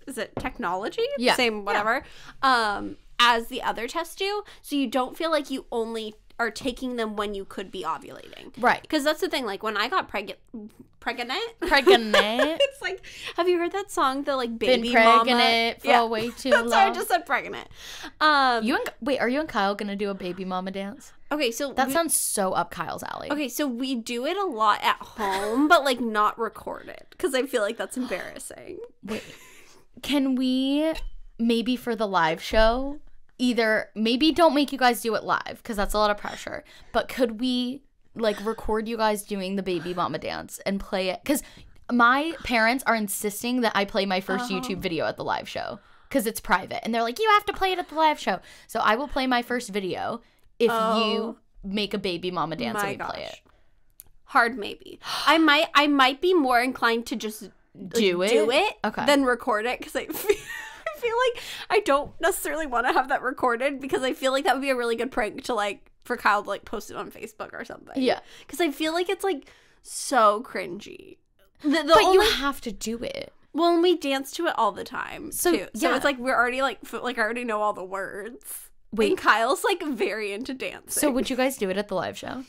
is it technology? Yeah. Same whatever. As the other tests do, so you don't feel like you only are taking them when you could be ovulating. Right. Because that's the thing, like when I got pregnant. It's like, have you heard that song, the like Been baby pregnant mama? for way too long. Sorry, I just said pregnant. Are you and Kyle gonna do a baby mama dance? Okay, so that sounds so up Kyle's alley. Okay, so we do it a lot at home, but like not recorded, because I feel like that's embarrassing. Wait, can we maybe for the live show? Either maybe don't make you guys do it live because that's a lot of pressure, but could we like record you guys doing the baby mama dance and play it? Because my parents are insisting that I play my first YouTube video at the live show because it's private, and they're like, you have to play it at the live show. So I will play my first video if you make a baby mama dance and we play it. Hard maybe. I might be more inclined to just do it than record it, because I feel like I don't necessarily want to have that recorded, because I feel like that would be a really good prank to like for Kyle to like post it on Facebook or something. Yeah. Because I feel like it's like so cringy. But you have to do it. Well, and we dance to it all the time too. So it's like we're already like I already know all the words. Wait. And Kyle's like very into dancing. So would you guys do it at the live show?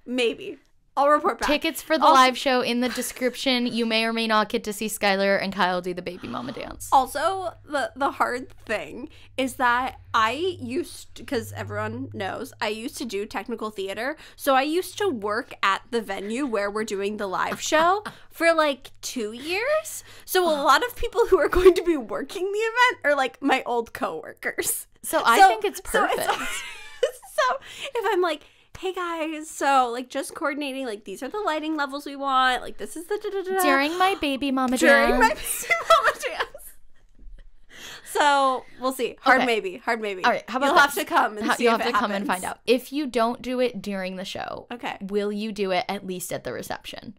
Maybe. I'll report back. Tickets for the live show in the description. You may or may not get to see Skylar and Kyle do the baby mama dance. Also, the hard thing is that I used, because everyone knows, I used to do technical theater. So I used to work at the venue where we're doing the live show for like 2 years. So a lot of people who are going to be working the event are like my old coworkers. So I think it's perfect. So if I'm like, hey guys, so like just coordinating, like these are the lighting levels we want, like this is the during my baby mama dance. So we'll see. Hard maybe. All right, how about you'll have to come and see you'll if have it to come happens. and find out. If you don't do it during the show, okay, will you do it at least at the reception?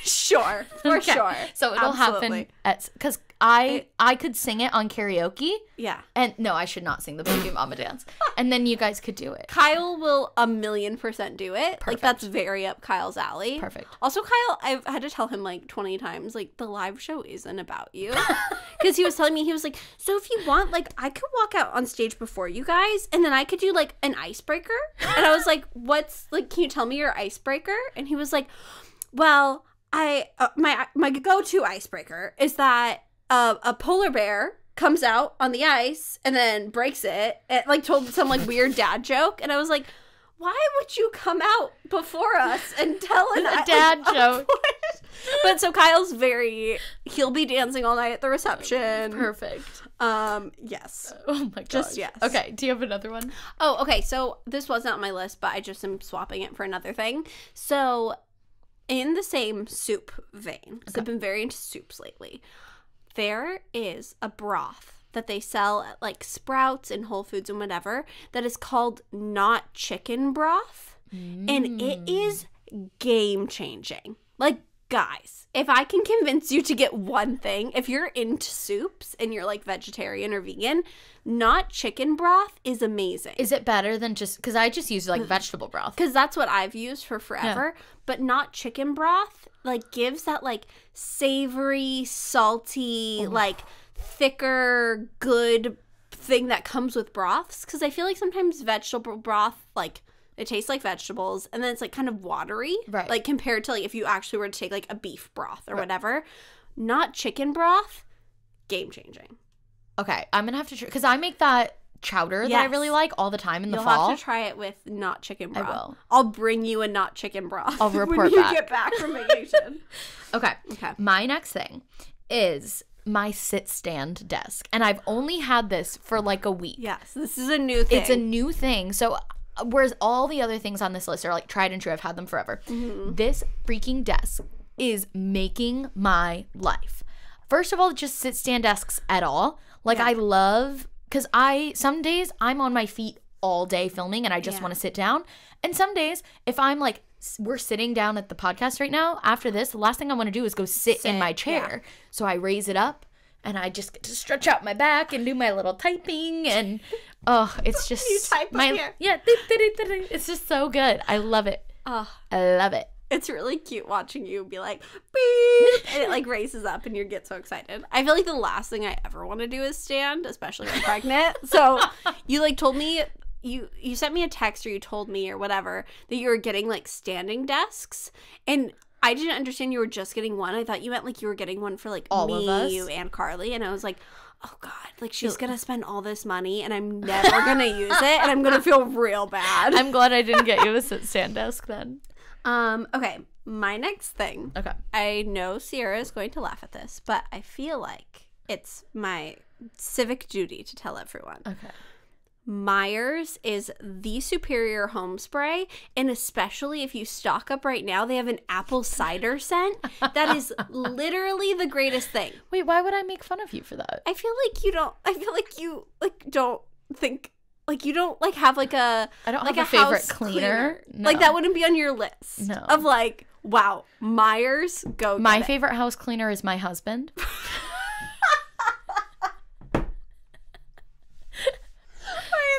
Sure, for sure. So it'll happen at, because I could sing it on karaoke. Yeah. And no, I should not sing the baby mama dance. And then you guys could do it. Kyle will 1,000,000% do it. Perfect. Like that's very up Kyle's alley. Perfect. Also, Kyle, I've had to tell him like 20 times, like the live show isn't about you. Because he was telling me, he was like, so if you want, like I could walk out on stage before you guys and then I could do like an icebreaker. And I was like, what's like, can you tell me your icebreaker? And he was like, well, my go-to icebreaker is that a polar bear comes out on the ice and then breaks it. It like told some like weird dad joke, and I was like, why would you come out before us and tell a dad joke? But so Kyle's he'll be dancing all night at the reception. Perfect. Yes. Oh my gosh. Just yes. Okay, do you have another one? Oh, okay. So this wasn't on my list, but I just am swapping it for another thing. So in the same soup vein, so I've been very into soups lately. There is a broth that they sell at like Sprouts and Whole Foods and whatever that is called not chicken broth. And it is game changing. Like, guys, if I can convince you to get one thing, if you're into soups and you're like vegetarian or vegan, not chicken broth is amazing. Is it better than just, because I just use like vegetable broth. Because that's what I've used for forever. Yeah. But not chicken broth like gives that like savory, salty, like thicker, good thing that comes with broths. Because I feel like sometimes vegetable broth, like it tastes like vegetables and then it's like kind of watery. Right. Like compared to like if you actually were to take like a beef broth or whatever. Not chicken broth, game changing. Okay, I'm going to have to try, because I make that chowder that I really like all the time in the fall. You'll have to try it with not chicken broth. I will. I'll bring you a not chicken broth. I'll report when you back. get back from vacation. Okay. My next thing is my sit-stand desk. And I've only had this for like a week. Yes, this is a new thing. It's a new thing. So whereas all the other things on this list are like tried and true, I've had them forever. This freaking desk is making my life. First of all, just sit-stand desks at all. Like I love, because some days I'm on my feet all day filming and I just want to sit down. And some days if I'm like we're sitting down at the podcast right now. After this, the last thing I want to do is go sit in my chair. Yeah. So I raise it up and I just get to stretch out my back and do my little typing. And it's just you type here. Yeah, it's just so good. I love it. I love it. It's really cute watching you be like, beep, and it like races up and you get so excited. I feel like the last thing I ever want to do is stand, especially when I'm pregnant. So you like told me, you sent me a text or you told me or whatever that you were getting like standing desks. And I didn't understand you were just getting one. I thought you meant like you were getting one for like all me, of us. you, and Carly. And I was like, oh God, like she's going to spend all this money and I'm never going to use it. And I'm going to feel real bad. I'm glad I didn't get you a sit-stand desk then. Okay, my next thing. Okay. I know Sierra is going to laugh at this, but I feel like it's my civic duty to tell everyone. Okay. Myers is the superior home spray, and especially if you stock up right now, they have an apple cider scent that is literally the greatest thing. Wait, why would I make fun of you for that? I feel like you don't think like you don't like have like a I don't like have a favorite cleaner. No. Like that wouldn't be on your list. No. Of like, wow, Myers, go get My it. favorite house cleaner is my husband.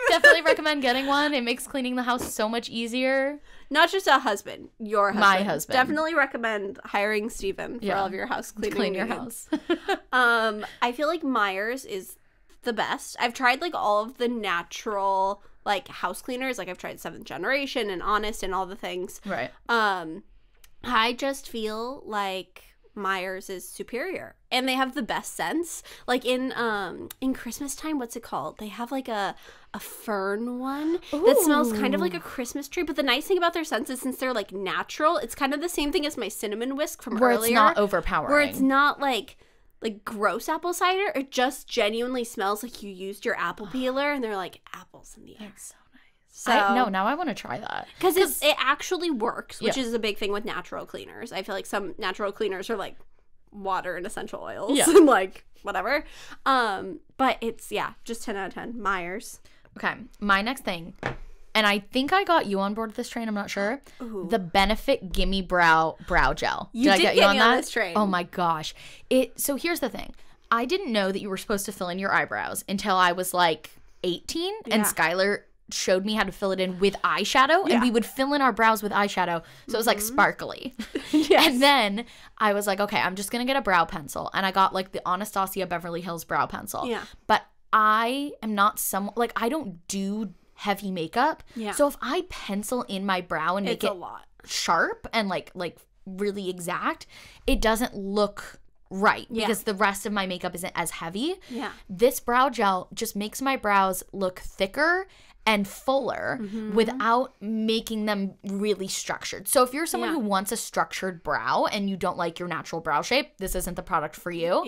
Definitely recommend getting one. It makes cleaning the house so much easier. Not just a husband, your husband. My husband. Definitely recommend hiring Steven for all of your house cleaning. Clean your needs. house. I feel like Myers is the best. I've tried like all of the natural like house cleaners. Like I've tried 7th Generation and Honest and all the things. Right. I just feel like Myers is superior, and they have the best scents. Like in Christmas time, what's it called? They have like a fern one that smells kind of like a Christmas tree. But the nice thing about their scents is since they're like natural, it's kind of the same thing as my cinnamon whisk from where earlier. Where it's not overpowering. Where it's not like gross apple cider. It just genuinely smells like you used your apple peeler, and they're like apples in the air. That's so nice. Now I want to try that. Because it actually works, which is a big thing with natural cleaners. I feel like some natural cleaners are like water and essential oils and like whatever. But it's, just 10 out of 10. Myers. Okay. My next thing, and I think I got you on board with this train. I'm not sure. Ooh. The Benefit Gimme Brow Gel. Did I get you on that? This train. Oh my gosh. So here's the thing. I didn't know that you were supposed to fill in your eyebrows until I was like 18, and Skylar showed me how to fill it in with eyeshadow, and we would fill in our brows with eyeshadow, so it was like sparkly. Yes. And then I was like, okay, I'm just gonna get a brow pencil, and I got like the Anastasia Beverly Hills brow pencil. But I am not I don't do heavy makeup, so if I pencil in my brow and make it a lot sharp and like really exact, it doesn't look right, because the rest of my makeup isn't as heavy. This brow gel just makes my brows look thicker and fuller without making them really structured. So if you're someone who wants a structured brow and you don't like your natural brow shape, this isn't the product for you.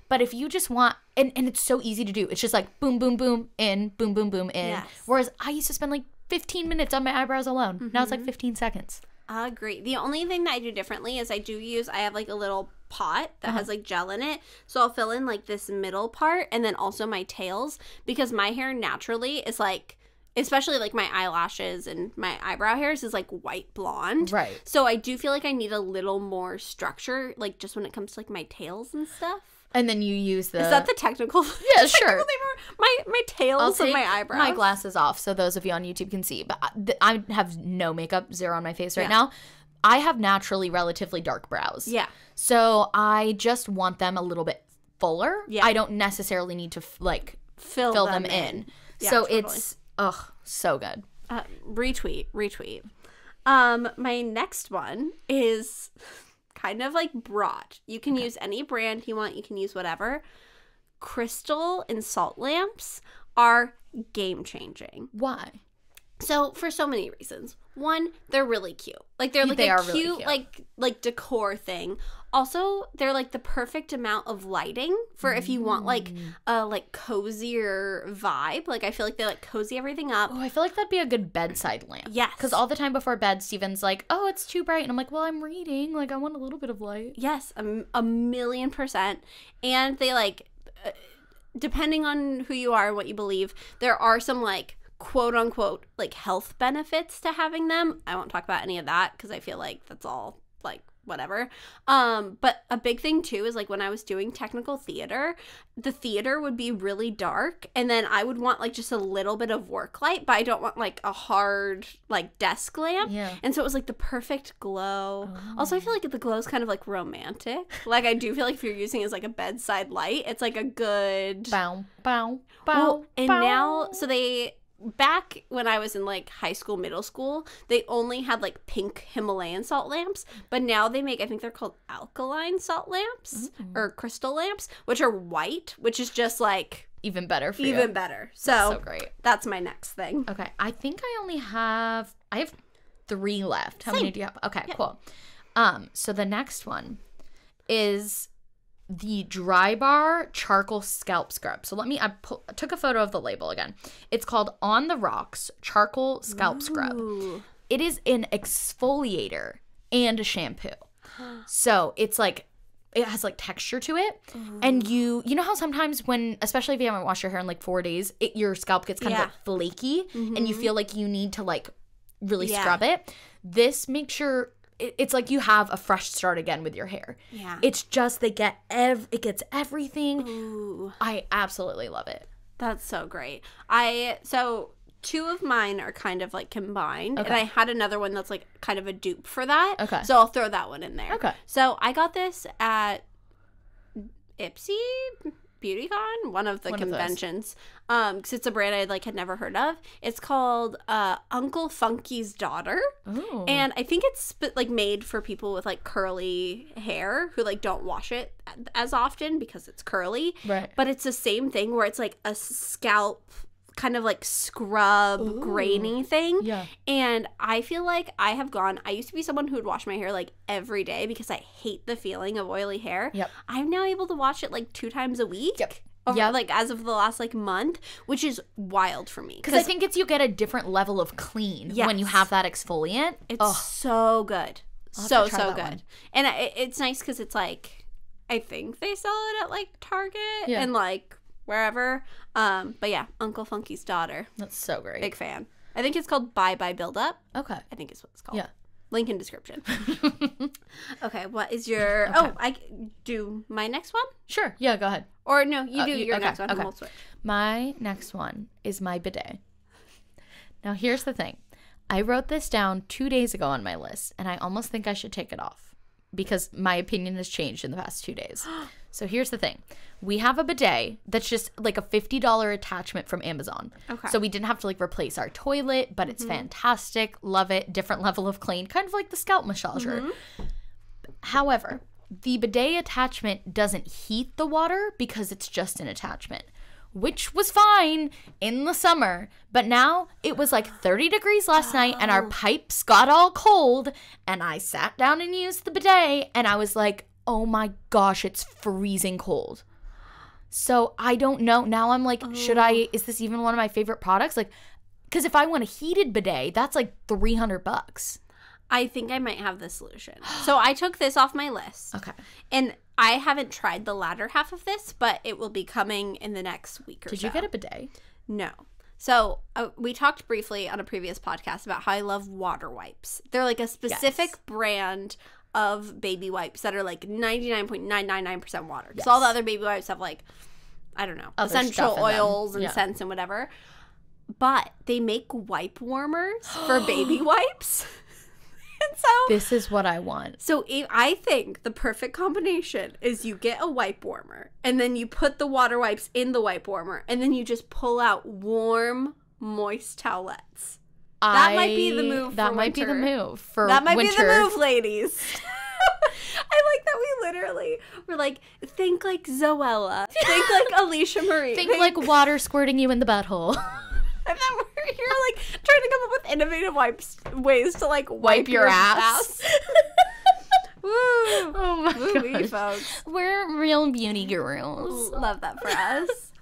But if you just want, and it's so easy to do. It's just like boom, boom, boom, in, boom, boom, boom, in. Yes. Whereas I used to spend like 15 minutes on my eyebrows alone. Now it's like 15 seconds. I agree. The only thing that I do differently is I have like a little pot that has like gel in it. So I'll fill in like this middle part and then also my tails, because my hair naturally is like, especially like my eyelashes and my eyebrow hairs is like white blonde. Right. So I do feel like I need a little more structure, like just when it comes to like my tails and stuff. And then you use the... Is that the technical? Yeah, sure. My tails and my eyebrows. My glasses off so those of you on YouTube can see. But I have no makeup, zero on my face right now. I have naturally relatively dark brows. Yeah. So I just want them a little bit fuller. Yeah. I don't necessarily need to fill them in. Yeah, so totally. It's... Ugh, so good. Retweet. My next one is kind of like broad. You can use any brand you want. You can use whatever. Crystal and salt lamps are game changing. Why? So for so many reasons. One, they're really cute. Like they're like a cute, really cute. like decor thing. Also, they're like the perfect amount of lighting for if you want like a cozier vibe. Like I feel like they like cozy everything up. Oh, I feel like that'd be a good bedside lamp. Yes. Because all the time before bed, Steven's like, oh, it's too bright. And I'm like, well, I'm reading. Like I want a little bit of light. Yes, 1,000,000%. And they like, depending on who you are and what you believe, there are some like quote unquote like health benefits to having them. I won't talk about any of that because I feel like that's all like whatever. But a big thing too is like when I was doing technical theater, the theater would be really dark and then I would want like just a little bit of work light, but I don't want like a hard like desk lamp. Yeah. And so it was like the perfect glow. Also, I feel like the glow is kind of like romantic. Like I do feel like if you're using it as like a bedside light, it's like a good bow, bow, bow. Well, and bow. now, so they, back when I was in like high school, middle school, they only had like pink Himalayan salt lamps, but now they make, I think they're called alkaline salt lamps or crystal lamps, which are white, which is just like even better for you. Even better. So great. That's my next thing. Okay. I think I have 3 left. How many do you have? Okay, cool. So the next one is the Dry Bar Charcoal Scalp Scrub. So I took a photo of the label again. It's called On the Rocks Charcoal Scalp Scrub. It is an exfoliator and a shampoo. So it's like, it has like texture to it. And you know how sometimes when, especially if you haven't washed your hair in like 4 days, your scalp gets kind of like flaky and you feel like you need to like really scrub it. This makes sure it's like you have a fresh start again with your hair. Yeah. It's just it gets everything. Ooh. I absolutely love it. That's so great. So 2 of mine are kind of like combined. Okay. And I had another one that's like kind of a dupe for that. Okay. So I'll throw that one in there. Okay. So I got this at Ipsy BeautyCon, one of the conventions, because it's a brand I like had never heard of. It's called Uncle Funky's Daughter. Ooh. And I think it's like made for people with like curly hair who like don't wash it as often because it's curly. Right. But it's the same thing where it's like a scalp kind of like scrub grainy thing. Yeah. And I feel like I used to be someone who would wash my hair like every day because I hate the feeling of oily hair. Yep. I'm now able to wash it like 2 times a week. Yep. Like as of the last like month, which is wild for me. Because I think you get a different level of clean when you have that exfoliant. It's so good. So good. One. And it's nice because it's like, I think they sell it at like Target and like wherever. But yeah, Uncle Funky's Daughter. That's so great. Big fan. I think it's called Bye Bye Build Up. Okay. I think it's what it's called. Yeah. Link in description. Okay, what is your... Okay. Oh, I do my next one? Sure. Yeah, go ahead. Or no, you do your next one. Okay. We'll switch. My next one is my bidet. Now, here's the thing. I wrote this down 2 days ago on my list, and I almost think I should take it off because my opinion has changed in the past 2 days. So here's the thing. We have a bidet that's just like a $50 attachment from Amazon. Okay. So we didn't have to like replace our toilet, but it's fantastic. Love it. Different level of clean. Kind of like the scalp massager. However, the bidet attachment doesn't heat the water because it's just an attachment, which was fine in the summer. But now it was like 30 degrees last night and our pipes got all cold and I sat down and used the bidet and I was like, oh my gosh, it's freezing cold. So I don't know. Now I'm like, is this even one of my favorite products? Like, because if I want a heated bidet, that's like $300. I think I might have the solution. So I took this off my list. Okay. And I haven't tried the latter half of this, but it will be coming in the next week or so. Did you get a bidet? No. So we talked briefly on a previous podcast about how I love water wipes. They're like a specific brand of baby wipes that are like 99.999% water. Because all the other baby wipes have like, I don't know, essential oils and scents and whatever. But they make wipe warmers for baby wipes. And so this is what I want. So I think the perfect combination is you get a wipe warmer and then you put the water wipes in the wipe warmer and then you just pull out warm, moist towelettes. That might be the move for winter. That might be the move for winter. That might be the move, ladies. I like that we're like, think like Zoella. Think like Alicia Marie. Think like water squirting you in the butthole. And then we're here like trying to come up with innovative ways to like wipe your ass. Woo. Oh my god, folks. We're real beauty gurus. Love that for us.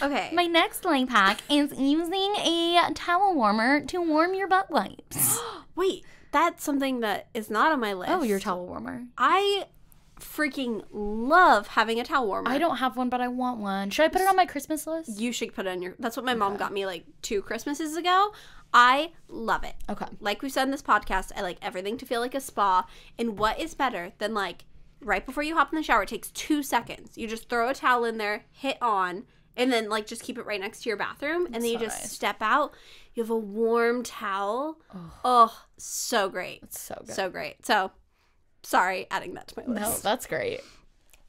Okay. My next life hack is using a towel warmer to warm your butt wipes. Wait, that's something that is not on my list. Oh, your towel warmer. freaking love having a towel warmer. I don't have one, but I want one. Should I put it on my Christmas list? You should put it on your... That's what my mom got me like 2 Christmases ago. I love it. Okay. Like we said in this podcast, I like everything to feel like a spa. And what is better than like right before you hop in the shower, it takes 2 seconds. You just throw a towel in there, hit on, and then like just keep it right next to your bathroom. And then you just step out. You have a warm towel. Oh, so great. It's so good. So great. So, sorry, adding that to my list. No, that's great.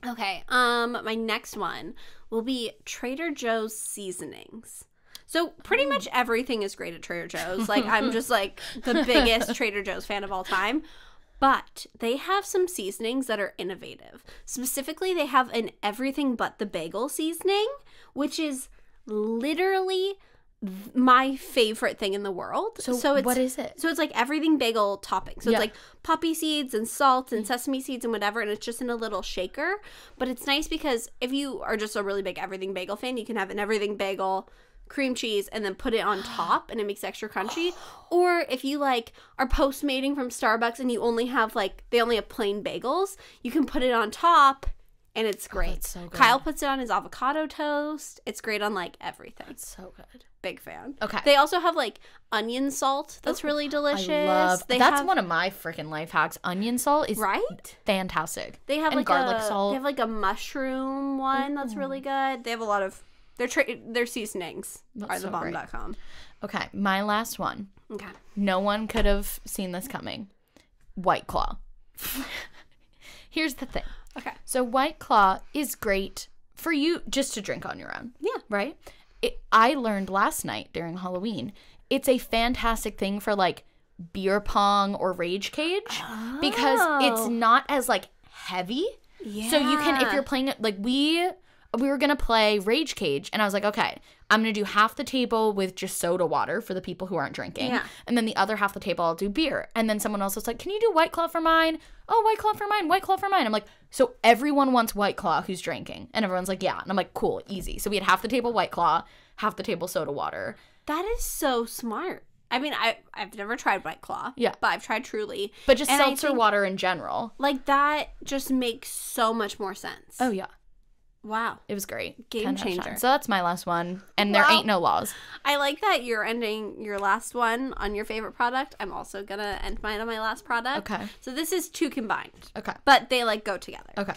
Okay. My next one will be Trader Joe's Seasonings. So pretty much everything is great at Trader Joe's. Like, I'm just like the biggest Trader Joe's fan of all time. But they have some seasonings that are innovative. Specifically, they have an everything but the bagel seasoning, which is literally my favorite thing in the world. So it's, what is it? So it's like everything bagel topping. So it's like poppy seeds and salt and sesame seeds and whatever, and it's just in a little shaker. But it's nice because if you are just a really big everything bagel fan, you can have an everything bagel, cream cheese, and then put it on top, and it makes it extra crunchy. Or if you like are Postmating from Starbucks and you only have like, they only have plain bagels, you can put it on top, and it's great. That's so good. Kyle puts it on his avocado toast. It's great on like everything. That's so good. Big fan. Okay. They also have like onion salt that's really delicious. I love that's one of my freaking life hacks. Onion salt is fantastic. They have like garlic salt. They have like a mushroom one that's really good. They have a lot of their seasonings are thebomb.com. Okay, my last one. Okay. No one could have seen this coming. White Claw. Here's the thing. Okay. So White Claw is great for you just to drink on your own. Yeah. Right? I learned last night during Halloween, it's a fantastic thing for like beer pong or rage cage because it's not as like heavy. Yeah. So you can, if you're playing it, like we were going to play rage cage and I was like, okay, I'm going to do half the table with just soda water for the people who aren't drinking. Yeah. And then the other half the table, I'll do beer. And then someone else was like, can you do White Claw for mine? Oh, White Claw for mine, White Claw for mine. I'm like, so everyone wants White Claw who's drinking. And everyone's like, yeah. And I'm like, cool, easy. So we had half the table White Claw, half the table soda water. That is so smart. I mean, I've never tried White Claw. Yeah. But I've tried Truly. But just seltzer water in general. Like, that just makes so much more sense. Oh, yeah. Wow. It was great. Game changer. So that's my last one. And there ain't no laws. I like that you're ending your last one on your favorite product. I'm also going to end mine on my last product. Okay. So this is 2 combined. Okay. But they like go together. Okay.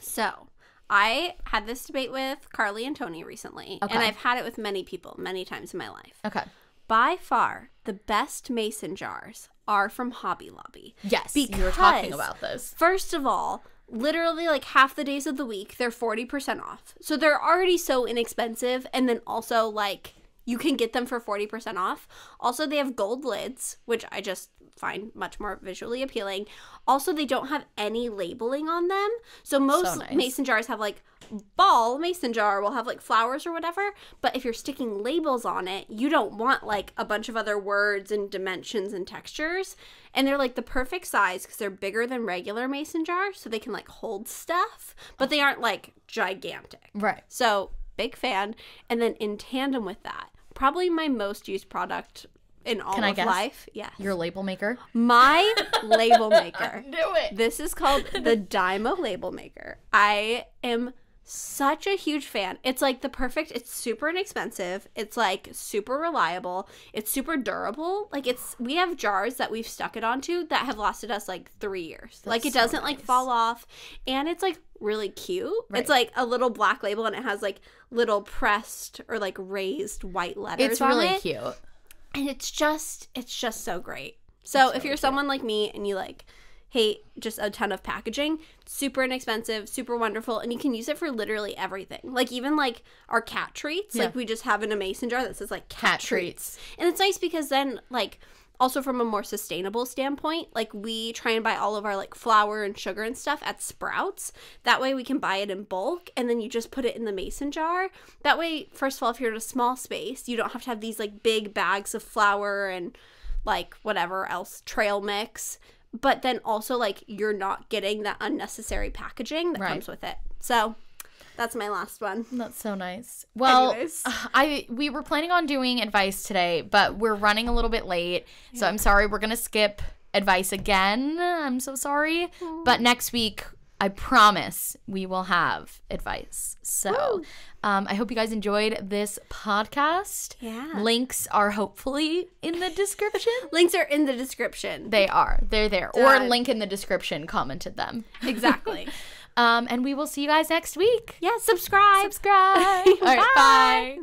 So I had this debate with Carly and Tony recently. Okay. And I've had it with many people many times in my life. Okay. By far, the best mason jars are from Hobby Lobby. Yes. Because you were talking about this. First of all, literally like half the days of the week, they're 40% off. So they're already so inexpensive. And then also like you can get them for 40% off. Also, they have gold lids, which I just find much more visually appealing. Also, they don't have any labeling on them. So most mason jars have like ball mason jar will have like flowers or whatever. But if you're sticking labels on it, you don't want like a bunch of other words and dimensions and textures. And they're like the perfect size because they're bigger than regular mason jars. So they can like hold stuff, but they aren't like gigantic. Right. So big fan. And then in tandem with that, probably my most used product in all of life. Yes. Your label maker? My label maker. I knew it. This is called the Dymo label maker. I am such a huge fan. It's like the perfect, it's super inexpensive. It's like super reliable. It's super durable. Like we have jars that we've stuck it onto that have lasted us like 3 years. Like it doesn't like fall off. And it's like really cute. Right. It's like a little black label and it has like little pressed or like raised white letters on it. It's really cute. And it's just so great. So if you're someone like me and you like hate just a ton of packaging, super inexpensive, super wonderful, and you can use it for literally everything. Like even like our cat treats. Yeah. Like we just have in a mason jar that says like cat treats. And it's nice because then like also from a more sustainable standpoint, like we try and buy all of our like flour and sugar and stuff at Sprouts. That way we can buy it in bulk and then you just put it in the mason jar. That way, first of all, if you're in a small space, you don't have to have these like big bags of flour and like whatever else, trail mix. But then also like you're not getting that unnecessary packaging that comes with it. So that's my last one. That's so nice. Well, we were planning on doing advice today, but we're running a little bit late. Yeah. So I'm sorry. We're going to skip advice again. I'm so sorry. But next week, I promise we will have advice. So I hope you guys enjoyed this podcast. Yeah. Links are hopefully in the description. Links are in the description. They are. They're there. Or link in the description, commented them. Exactly. And we will see you guys next week. Yeah, subscribe. All right, bye.